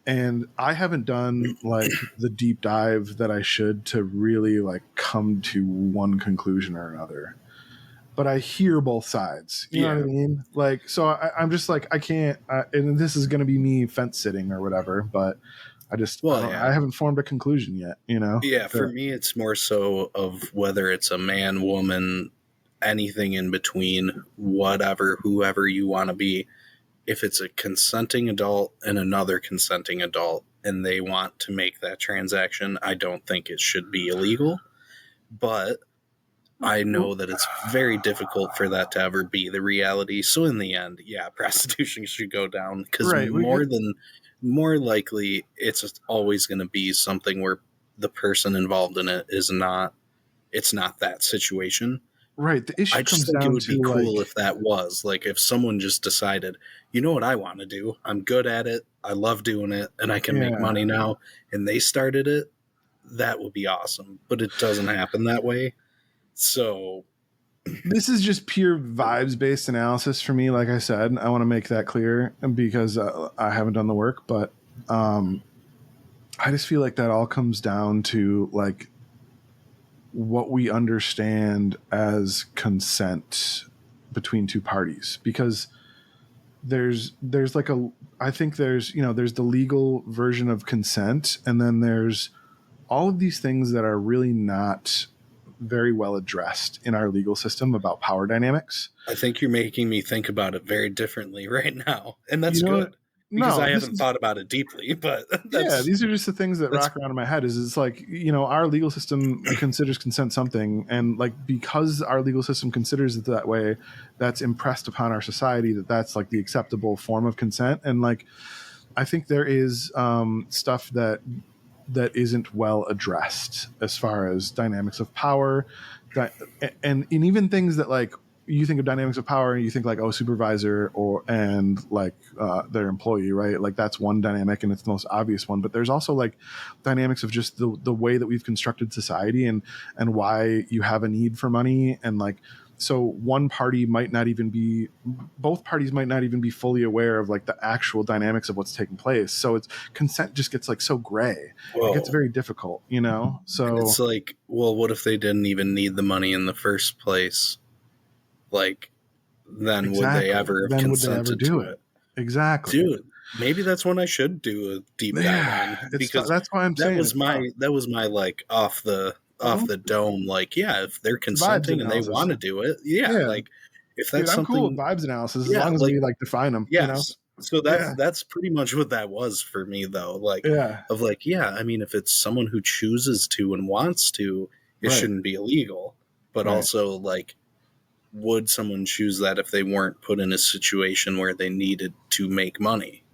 And I haven't done like the deep dive that I should to really like come to one conclusion or another. But I hear both sides. You know what I mean? Like, so I'm just like, I can't, and this is going to be me fence sitting or whatever, but I just, I haven't formed a conclusion yet, you know? Yeah, for me, it's more so of whether it's a man, woman, anything in between, whatever, whoever you want to be. If it's a consenting adult and another consenting adult and they want to make that transaction, I don't think it should be illegal. But I know that it's very difficult for that to ever be the reality. So in the end, prostitution should go down because more likely it's always going to be something where the person involved in it it's not that situation. Right. The issue I just think it would be cool if that was like if someone just decided, you know what I want to do? I'm good at it. I love doing it, and I can make money now. And they started it. That would be awesome. But it doesn't happen that way. So this is just pure vibes-based analysis for me. Like I said, I want to make that clear because I haven't done the work. But I just feel like that all comes down to like what we understand as consent between two parties, because there's like I think there's the legal version of consent, and then there's all of these things that are really not very well addressed in our legal system about power dynamics. I think you're making me think about it very differently right now, and that's good. Because I haven't thought about it deeply, but these are just the things that rock around in my head. It's like, our legal system considers consent something, and like because our legal system considers it that way, that's impressed upon our society that's like the acceptable form of consent. And like, I think there is stuff that isn't well addressed as far as dynamics of power, and even things that like. You think of dynamics of power and you think like, supervisor and their employee, right? Like that's one dynamic and it's the most obvious one, but there's also like dynamics of just the way that we've constructed society and why you have a need for money. And like, so both parties might not even be fully aware of like the actual dynamics of what's taking place. So it's consent just gets like so gray. Whoa. It gets very difficult, So and it's like, well, what if they didn't even need the money in the first place? Like, then would they ever have consented to it? Exactly. Dude, maybe that's when I should do a deep dive on, because that's why I'm saying that was my like off the dome, like, yeah, if they're vibes consenting and they analysis. want to do it, yeah, Yeah. like if Dude, that's I'm cool with something, vibes analysis as yeah, long as like, we like define them. yes. So Yeah. that's pretty much what that was for me, though. Like, Yeah. of like, yeah, I mean, if it's someone who chooses to and wants to, it Right. shouldn't be illegal. But Right. also, like, would someone choose that if they weren't put in a situation where they needed to make money,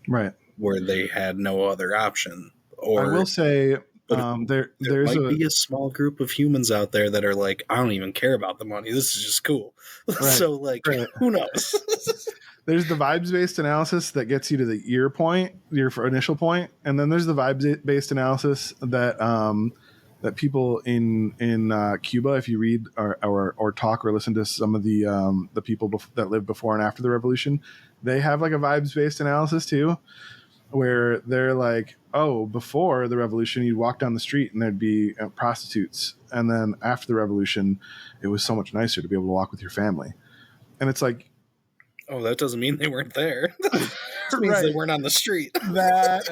Right. where they had no other option? Or I will say, there there's might be a small group of humans out there that are like, I don't even care about the money. This is just cool. Right. So, like, who knows? There's the vibes-based analysis that gets you to the your initial point, and then there's the vibes-based analysis that that people in Cuba, if you read or talk or listen to some of the people that lived before and after the revolution, they have like a vibes-based analysis too, where they're like, oh, before the revolution, you'd walk down the street and there'd be prostitutes, and then after the revolution, it was so much nicer to be able to walk with your family, and it's like. Oh, that doesn't mean they weren't there. It means they weren't on the street. That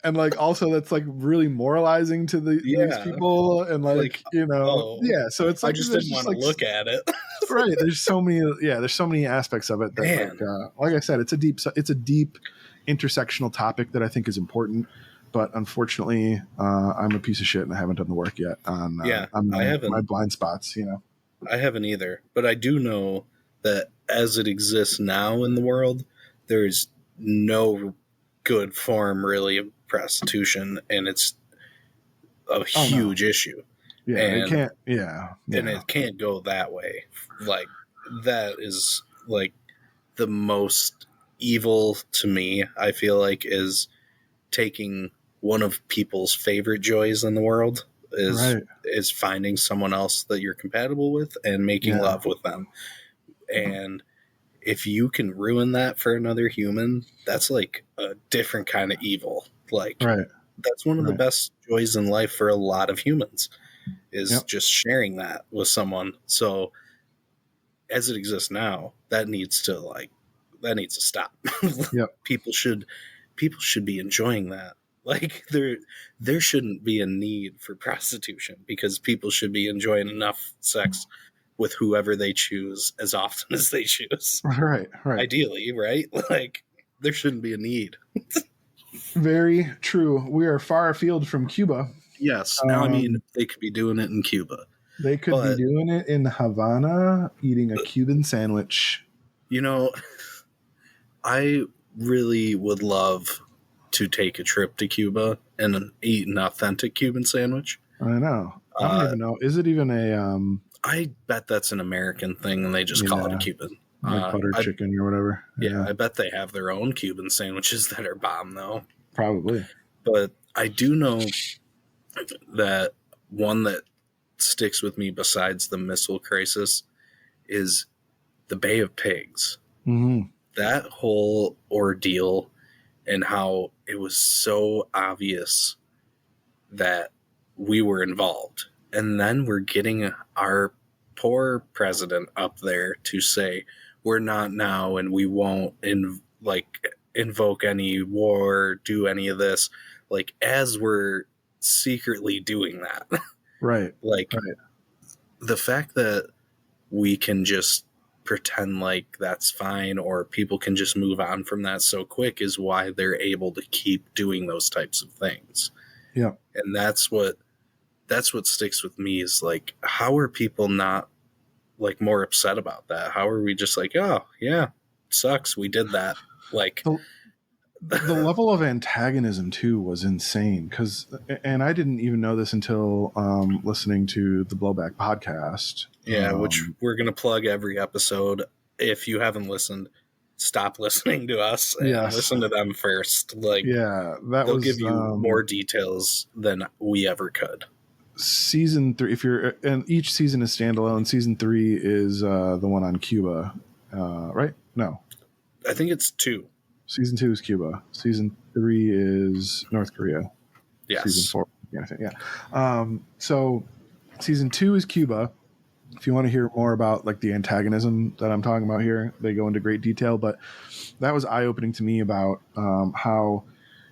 and also that's like really moralizing to these people, and like so it's like I just didn't want to look at it. Right, there's so many aspects of it that like I said, it's a deep intersectional topic that I think is important, but unfortunately I'm a piece of shit and I haven't done the work yet on my blind spots. I haven't either, but I do know that as it exists now in the world, there's no good form really of prostitution, and it's a huge issue. Yeah, and it can't. Yeah, and it can't go that way. Like, that is like the most evil to me, I feel like, is taking one of people's favorite joys in the world is finding someone else that you're compatible with and making love with them. And if you can ruin that for another human, that's like a different kind of evil. Like, that's one of the best joys in life for a lot of humans, is just sharing that with someone. So as it exists now, that needs to stop. People should be enjoying that. Like, there shouldn't be a need for prostitution, because people should be enjoying enough sex with whoever they choose as often as they choose. Right. Ideally, right? Like, there shouldn't be a need. Very true. We are far afield from Cuba. Yes. Now, I mean, they could be doing it in Cuba. They could be doing it in Havana, eating a Cuban sandwich. I really would love to take a trip to Cuba and eat an authentic Cuban sandwich. I know. I don't even know. Is it even a... I bet that's an American thing, and they just call it a Cuban. Like butter chicken or whatever. Yeah, I bet they have their own Cuban sandwiches that are bomb, though. Probably. But I do know that one that sticks with me besides the missile crisis is the Bay of Pigs. Mm-hmm. That whole ordeal, and how it was so obvious that we were involved. And then we're getting our poor president up there to say, we're not now, and we won't invoke any war, do any of this, like, as we're secretly doing that. Right. The fact that we can just pretend like that's fine, or people can just move on from that so quick, is why they're able to keep doing those types of things. Yeah. And that's what sticks with me, is like, how are people not like more upset about that? How are we just like, oh yeah, sucks, we did that? Like, the level of antagonism too was insane, and I didn't even know this until listening to the Blowback podcast. Which we're gonna plug every episode. If you haven't listened, stop listening to us and listen to them first. Like, they'll give you more details than we ever could. Season 3, and each season is standalone. Season 3 is the one on Cuba, right? No, I think it's 2. Season 2 is Cuba. Season 3 is North Korea. Yes. Season 4, I think. Yeah. So season 2 is Cuba, If you want to hear more about like the antagonism that I'm talking about here, they go into great detail. But that was eye-opening to me about how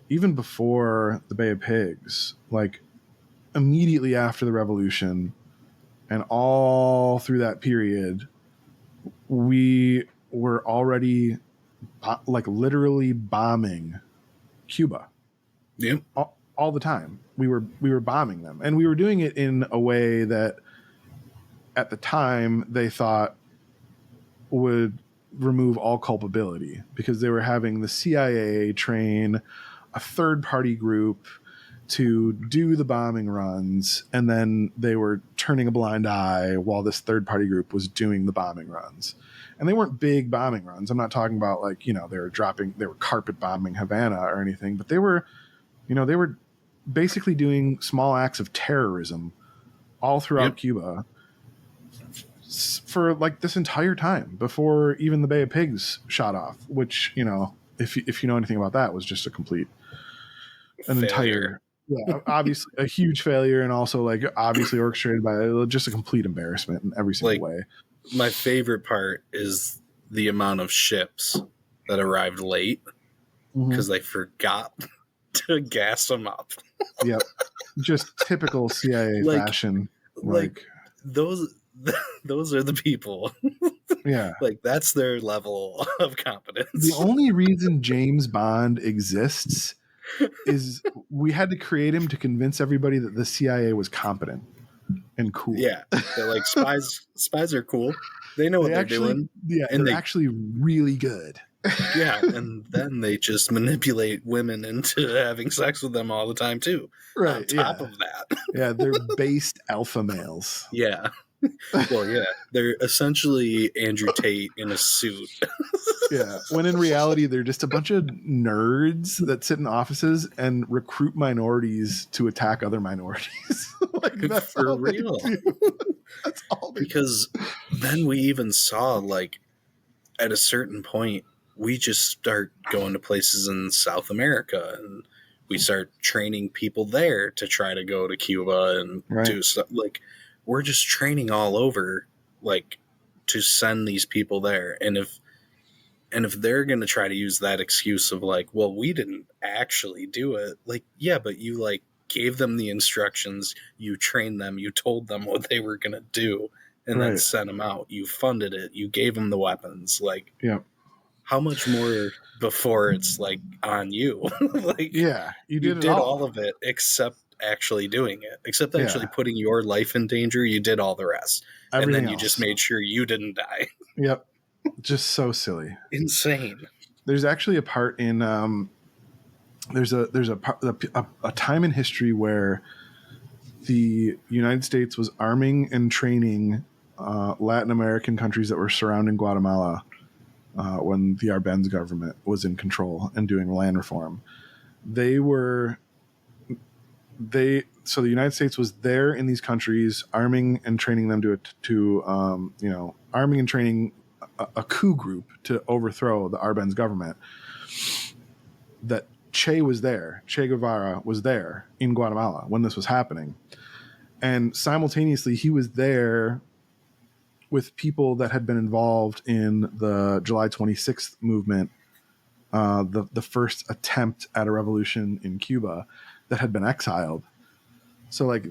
even before the Bay of Pigs, like immediately after the revolution and all through that period, we were already like literally bombing Cuba. Yeah. All the time. We were bombing them, and we were doing it in a way that at the time they thought would remove all culpability, because they were having the CIA train a third party group to do the bombing runs, and then they were turning a blind eye while this third party group was doing the bombing runs. And they weren't big bombing runs. I'm not talking about like, they were carpet bombing Havana or anything, but they were basically doing small acts of terrorism all throughout Cuba for like this entire time before even the Bay of Pigs shot off, which, if you know anything about that, was just entire, obviously a huge failure, and also like obviously orchestrated by just a complete embarrassment in every single way. My favorite part is the amount of ships that arrived late because they forgot to gas them up. Yep. Just typical CIA fashion. Like those are the people. Yeah. Like that's their level of competence. The only reason James Bond exists is we had to create him to convince everybody that the CIA was competent and cool. Yeah. They're like spies are cool. They know what they're doing. Yeah, and they're actually really good. Yeah, and then they just manipulate women into having sex with them all the time too. Right. On top of that. Yeah, they're based alpha males. Yeah. Well, yeah, they're essentially Andrew Tate in a suit. Yeah, when in reality they're just a bunch of nerds that sit in offices and recruit minorities to attack other minorities. Like, that's for real. That's all. Because then we even saw, like, at a certain point, we just start going to places in South America, and we start training people there to try to go to Cuba and do stuff. Like, we're just training all over, like, to send these people there. And if they're going to try to use that excuse of like, well, we didn't actually do it. Like, yeah, but you like gave them the instructions, you trained them, you told them what they were going to do, and then sent them out. You funded it. You gave them the weapons. Like, how much more before it's like on you? Like, yeah, you did all of it except actually doing it, except actually putting your life in danger. You did all the rest. Everything and then you else. just made sure you didn't die. Yep. Just so silly. Insane. There's actually a part in there's a time in history where the United States was arming and training Latin American countries that were surrounding Guatemala when the Arbenz government was in control and doing land reform. So the United States was there in these countries, arming and training them arming and training a coup group to overthrow the Arbenz government. That Che Guevara was there in Guatemala when this was happening. And simultaneously, he was there with people that had been involved in the July 26th movement, the first attempt at a revolution in Cuba, that had been exiled. So like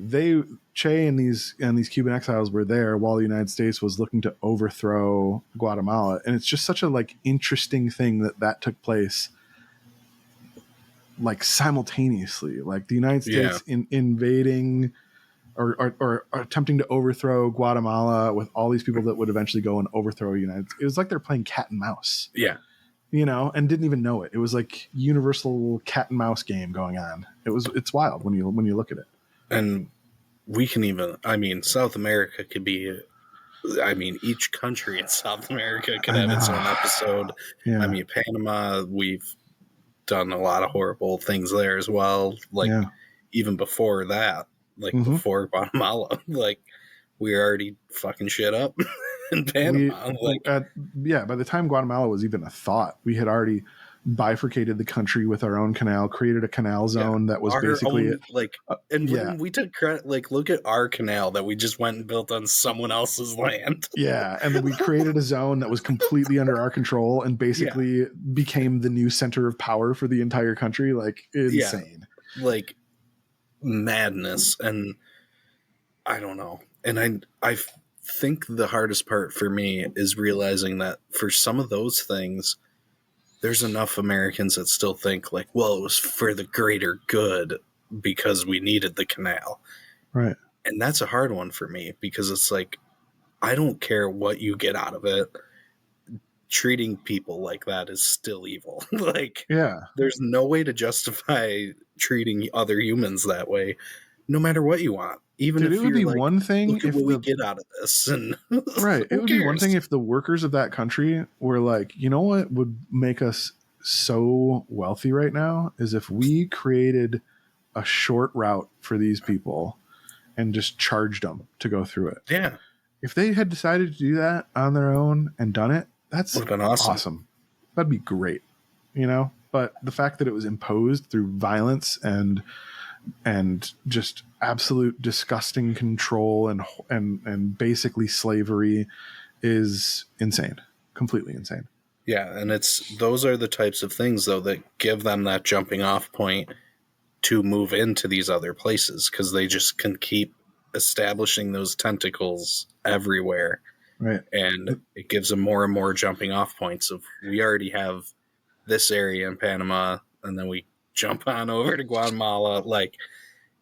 Che and these Cuban exiles were there while the United States was looking to overthrow Guatemala. And it's just such a like interesting thing that took place like simultaneously, like the United States invading or attempting to overthrow Guatemala with all these people that would eventually go and overthrow United States. It was like they're playing cat and mouse. Yeah. And didn't even know it. It was like universal cat and mouse game going on. It's wild when you look at it. And we can even, South America could be, each country in South America could have its own episode. Yeah. Panama, we've done a lot of horrible things there as well. Like, even before that, like before Guatemala, like, we were already fucking shit up in Panama. By the time Guatemala was even a thought, we had already bifurcated the country with our own canal, created a canal zone that was our basically own, like, and when we took credit, like, look at our canal that we just went and built on someone else's land. Yeah, and then we created a zone that was completely under our control and basically became the new center of power for the entire country. Like, insane. Like, madness. And I don't know. And I think the hardest part for me is realizing that for some of those things, there's enough Americans that still think like, well, it was for the greater good because we needed the canal. Right. And that's a hard one for me because it's like, I don't care what you get out of it. Treating people like that is still evil. Like, there's no way to justify treating other humans that way, no matter what you want. Even if it would be like, one thing look at if what we get out of this, and right, it would be one thing if the workers of that country were like, you know what would make us so wealthy right now is if we created a short route for these people and just charged them to go through it. Yeah. If they had decided to do that on their own and done it, that's would have been awesome. That'd be great, you know? But the fact that it was imposed through violence and just absolute disgusting control and basically slavery is insane. Completely insane. Yeah, and those are the types of things though that give them that jumping off point to move into these other places because they just can keep establishing those tentacles everywhere. Right. And it gives them more and more jumping off points of we already have this area in Panama and then we jump on over to Guatemala, like,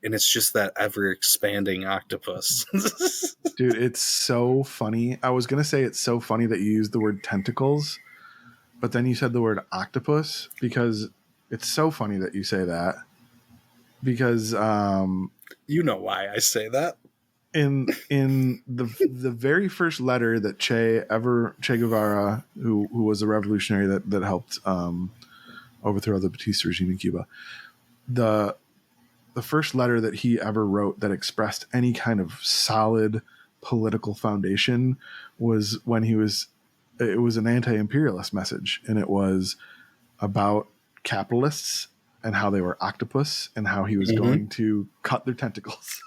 and it's just that ever expanding octopus. Dude, it's so funny. I was going to say it's so funny that you used the word tentacles, but then you said the word octopus because it's so funny that you say that because, you know why I say that. In the very first letter that Che Guevara, who was a revolutionary that helped overthrow the Batista regime in Cuba, the first letter that he ever wrote that expressed any kind of solid political foundation was when it was an anti-imperialist message, and it was about capitalists and how they were octopus and how he was going to cut their tentacles.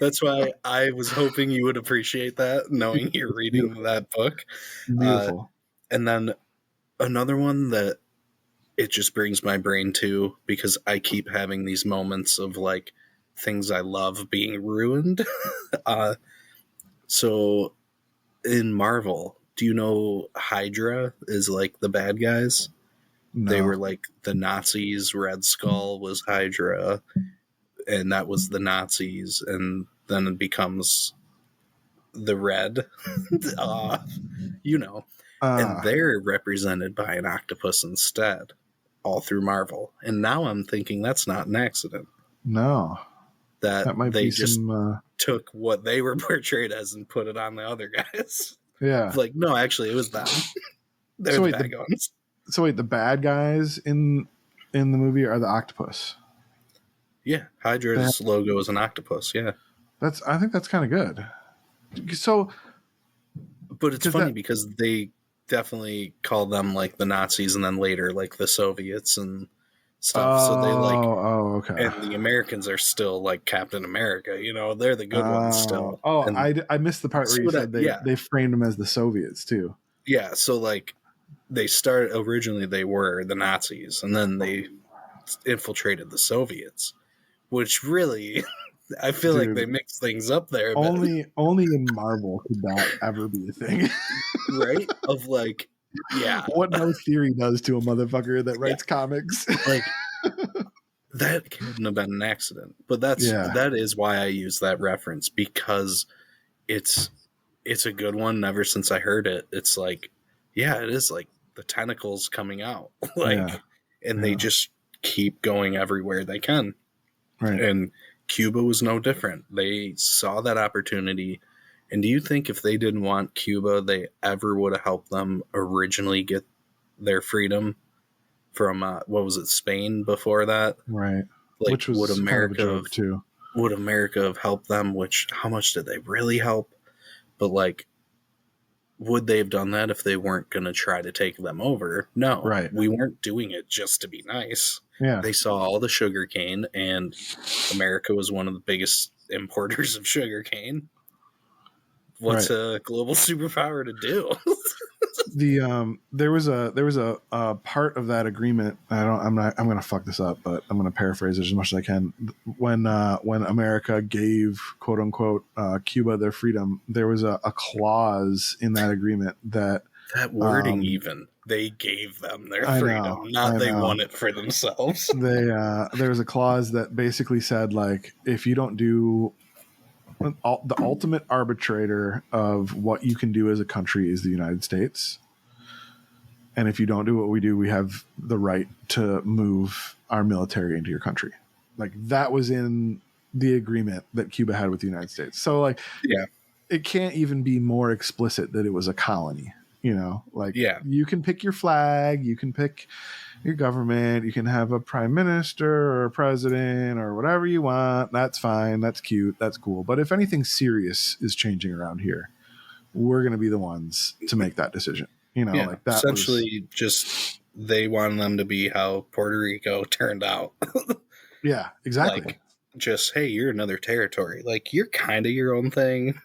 That's why I was hoping you would appreciate that, knowing you're reading that book. Beautiful. And then another one that it just brings my brain to, because I keep having these moments of like things I love being ruined. So in Marvel, do you know Hydra is like the bad guys? No. They were like the Nazis. Red Skull was Hydra, and that was the Nazis. And then it becomes the Red, and they're represented by an octopus instead, all through Marvel. And now I'm thinking that's not an accident. No, that might they be just took what they were portrayed as and put it on the other guys. Yeah, like no, actually, it was them. They're the bad guys. So wait, the bad guys in the movie are the octopus. Yeah, Hydra's logo is an octopus. Yeah, I think that's kind of good. So, but it's funny because they definitely call them like the Nazis, and then later like the Soviets and stuff. So they like, okay. And the Americans are still like Captain America. You know, they're the good ones still. Oh, and I missed the part where you said they framed them as the Soviets too. Yeah, so like. Originally they were the Nazis, and then they infiltrated the Soviets, which really, I feel like they mixed things up there. Only in Marvel could that ever be a thing. Right? Of like, yeah. What no theory does to a motherfucker that writes comics. Like, that couldn't have been an accident. But that is why I use that reference, because it's a good one. Ever since I heard it, it's like, yeah, it is like the tentacles coming out, and they just keep going everywhere they can. Right. And Cuba was no different. They saw that opportunity. And do you think if they didn't want Cuba, they ever would have helped them originally get their freedom from, what was it, Spain before that? Right. Like, which was would America kind of a joke too. Would America have helped them? Which, how much did they really help? But like, would they have done that if they weren't going to try to take them over? No, Right. we weren't doing it just to be nice. Yeah. They saw all the sugar cane, and America was one of the biggest importers of sugar cane. What's a global superpower to do? There was a part of that agreement. I'm going to fuck this up, but I'm going to paraphrase it as much as I can. When America gave, quote unquote, Cuba their freedom, there was a clause in that agreement that wording, even they gave them their freedom, they won it for themselves. There was a clause that basically said, like, if you don't do, the ultimate arbitrator of what you can do as a country is the United States. And if you don't do what we do, we have the right to move our military into your country. Like, that was in the agreement that Cuba had with the United States. So, like, yeah, it can't even be more explicit that it was a colony, you know, like, you can pick your flag, you can pick your government, you can have a prime minister or a president or whatever you want. That's fine. That's cute. That's cool. But if anything serious is changing around here, we're going to be the ones to make that decision. You know, like, that essentially just they wanted them to be how Puerto Rico turned out. Yeah, exactly. Like, just, hey, you're another territory. Like, you're kind of your own thing,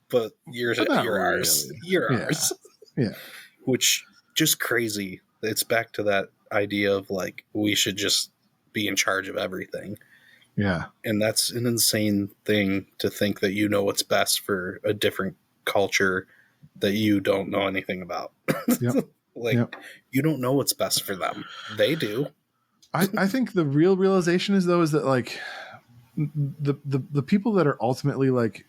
but you're ours. Really. You're ours. Yeah. Which, just crazy. It's back to that idea of, like, we should just be in charge of everything. Yeah. And that's an insane thing to think that you know what's best for a different culture that you don't know anything about. Yep. You don't know what's best for them. They do. I think the real realization is that, like, the people that are ultimately, like,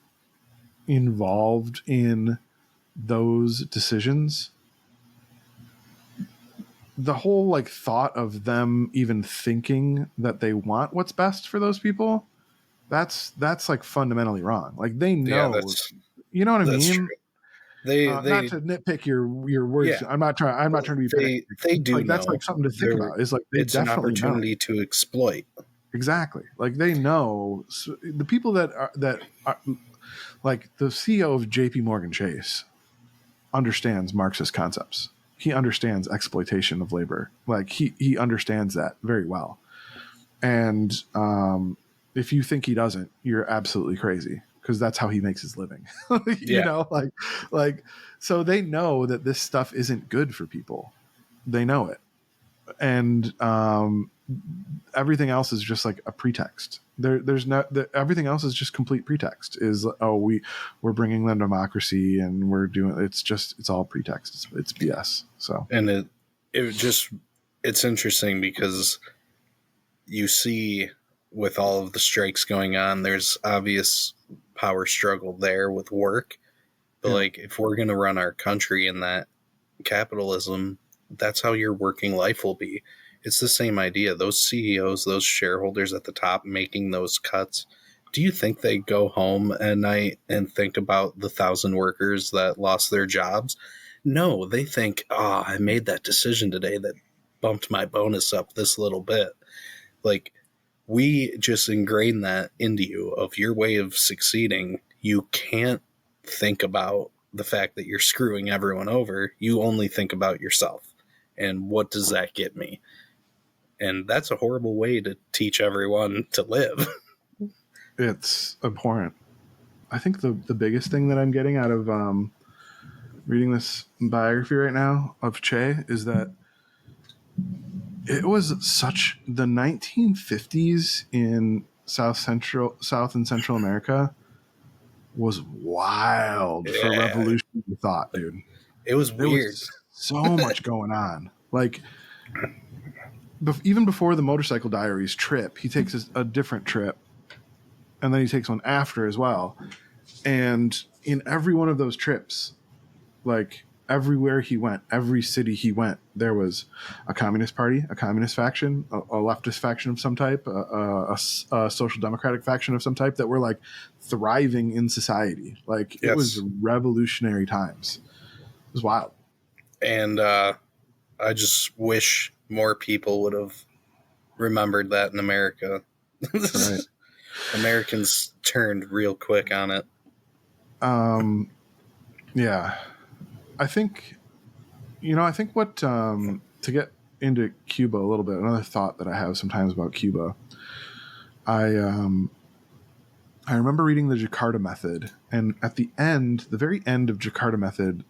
involved in those decisions, the whole, like, thought of them even thinking that they want what's best for those people, that's like fundamentally wrong. Like, they know, you know what I mean? True. They not to nitpick your words. Yeah. I'm not trying to be. They do. Like, that's, like, something to think about. Is, like, it's an opportunity to exploit. Exactly. Like, they know, the people that are like, the CEO of JP Morgan Chase understands Marxist concepts. He understands exploitation of labor. Like, he understands that very well. And if you think he doesn't, you're absolutely crazy, because that's how he makes his living. You know, like, so they know that this stuff isn't good for people. They know it. And everything else is just, like, a pretext. There's no, everything else is just complete pretext. Is, oh, we're bringing them democracy and we're doing, it's all pretext. It's BS. So, and it's interesting because you see, with all of the strikes going on, there's obvious power struggle there with work. But like, if we're going to run our country in that capitalism, that's how your working life will be. It's the same idea. Those CEOs, those shareholders at the top making those cuts, do you think they go home at night and think about the 1,000 workers that lost their jobs? No, they think, I made that decision today that bumped my bonus up this little bit. Like, we just ingrain that into you of your way of succeeding. You can't think about the fact that you're screwing everyone over. You only think about yourself. And what does that get me? And that's a horrible way to teach everyone to live. It's abhorrent. I think the biggest thing that I'm getting out of reading this biography right now of Che is that it was such, the 1950s in South and Central America was wild for revolutionary thought, dude. It was weird. There was so much going on. Like, even before the Motorcycle Diaries trip, he takes a different trip, and then he takes one after as well. And in every one of those trips, like, everywhere he went, every city he went, there was a communist party, a communist faction, a leftist faction of some type, a social democratic faction of some type that were, like, thriving in society. Like, It was revolutionary times. It was wild. And I just wish more people would have remembered that in America. Right. Americans turned real quick on it. Yeah. I think, I think what, to get into Cuba a little bit, another thought that I have sometimes about Cuba, I remember reading the Jakarta Method, and at the very end of Jakarta Method,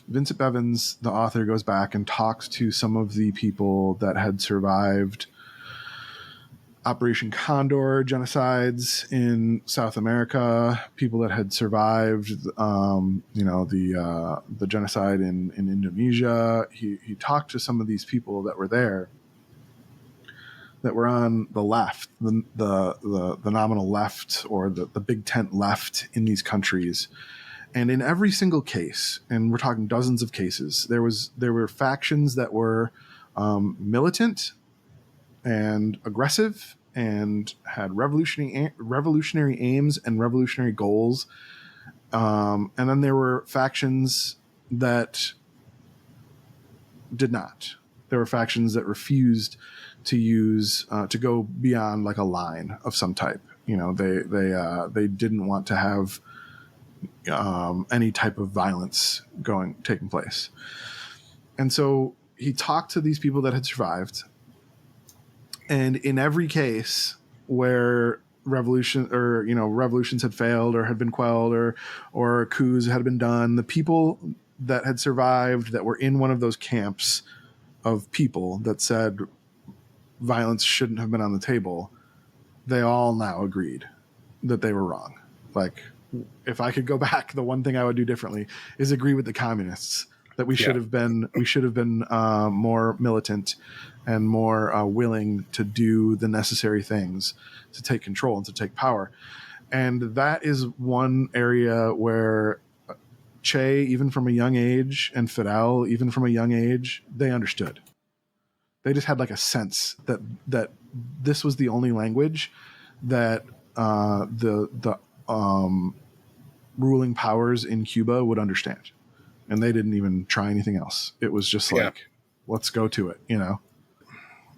Vincent Bevins, the author, goes back and talks to some of the people that had survived Operation Condor genocides in South America, people that had survived, the genocide in Indonesia. He talked to some of these people that were there, that were on the left, the nominal left, or the big tent left in these countries. And in every single case, and we're talking dozens of cases, there were factions that were militant and aggressive and had revolutionary aims and revolutionary goals. And then there were factions that did not. There were factions that refused to use to go beyond like a line of some type. They didn't want to have any type of violence taking place. And so he talked to these people that had survived. And in every case where revolutions had failed or had been quelled or coups had been done, the people that had survived, that were in one of those camps of people that said violence shouldn't have been on the table, they all now agreed that they were wrong. Like, if I could go back, the one thing I would do differently is agree with the communists that we should have been more militant and more willing to do the necessary things to take control and to take power. And that is one area where Che, even from a young age, and Fidel, even from a young age, they understood. They just had like a sense that this was the only language that the ruling powers in Cuba would understand. And they didn't even try anything else. It was just like, let's go to it, All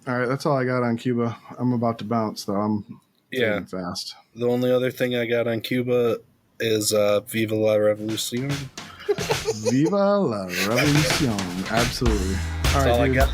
right, that's all I got on Cuba. I'm about to bounce, though. I'm moving fast. The only other thing I got on Cuba is Viva la Revolucion. Viva la Revolucion. Absolutely. That's all I got.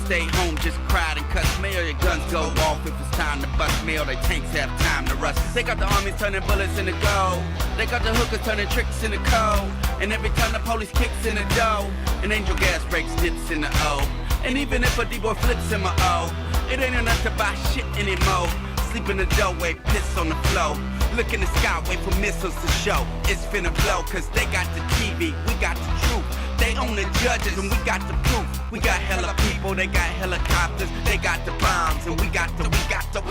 Stay home, just cried and cussed. May or your guns go off if it's time to bust. May or their tanks have time to rust. They got the armies turning bullets into gold. They got the hookers turning tricks into cold. And every time the police kicks in the dough, an angel gas breaks dips in the O. And even if a D-boy flips in my O, it ain't enough to buy shit anymore. Sleep in the doorway, piss on the floor. Look in the sky, wait for missiles to show. It's finna blow, cause they got the TV, we got the truth. They own the judges and we got the proof. We got hella people, they got helicopters, they got the bombs, and we got the guillotine.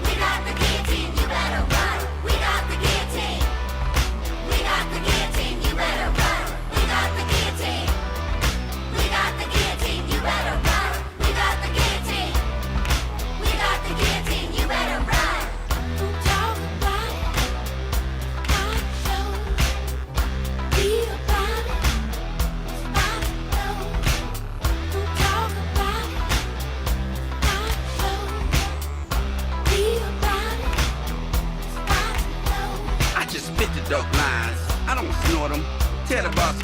We got the guillotine, you better run. We got the guillotine. We got the guillotine, you better run. We got the guillotine. We got the guillotine, you better run. We got the guillotine. We got the guillotine, you better run. Don't talk about it, not show. Be about it, it's not know. Don't talk about it, not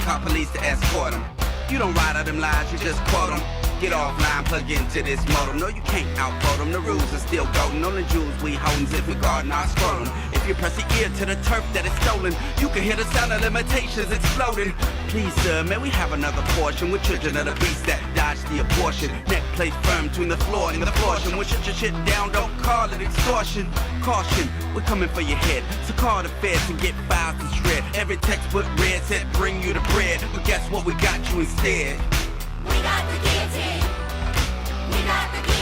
call police to escort them. You don't write out them lies, you just quote them. Get offline, plug into this modem. No, you can't outvote them. The rules are still golden. Only jewels we holdin' if we guardin' our scrotum. If you press the ear to the turf that is stolen, you can hear the sound of limitations exploding. Please, sir, may we have another portion? We're children of the beast that dodged the abortion. Neck placed firm between the floor and the portion. We shut your shit down, don't call it extortion. Caution, we're coming for your head. So call the feds and get files to shred. Every textbook read said bring you the bread. But guess what? We got you instead. We got the guillotine. We got the guillotine.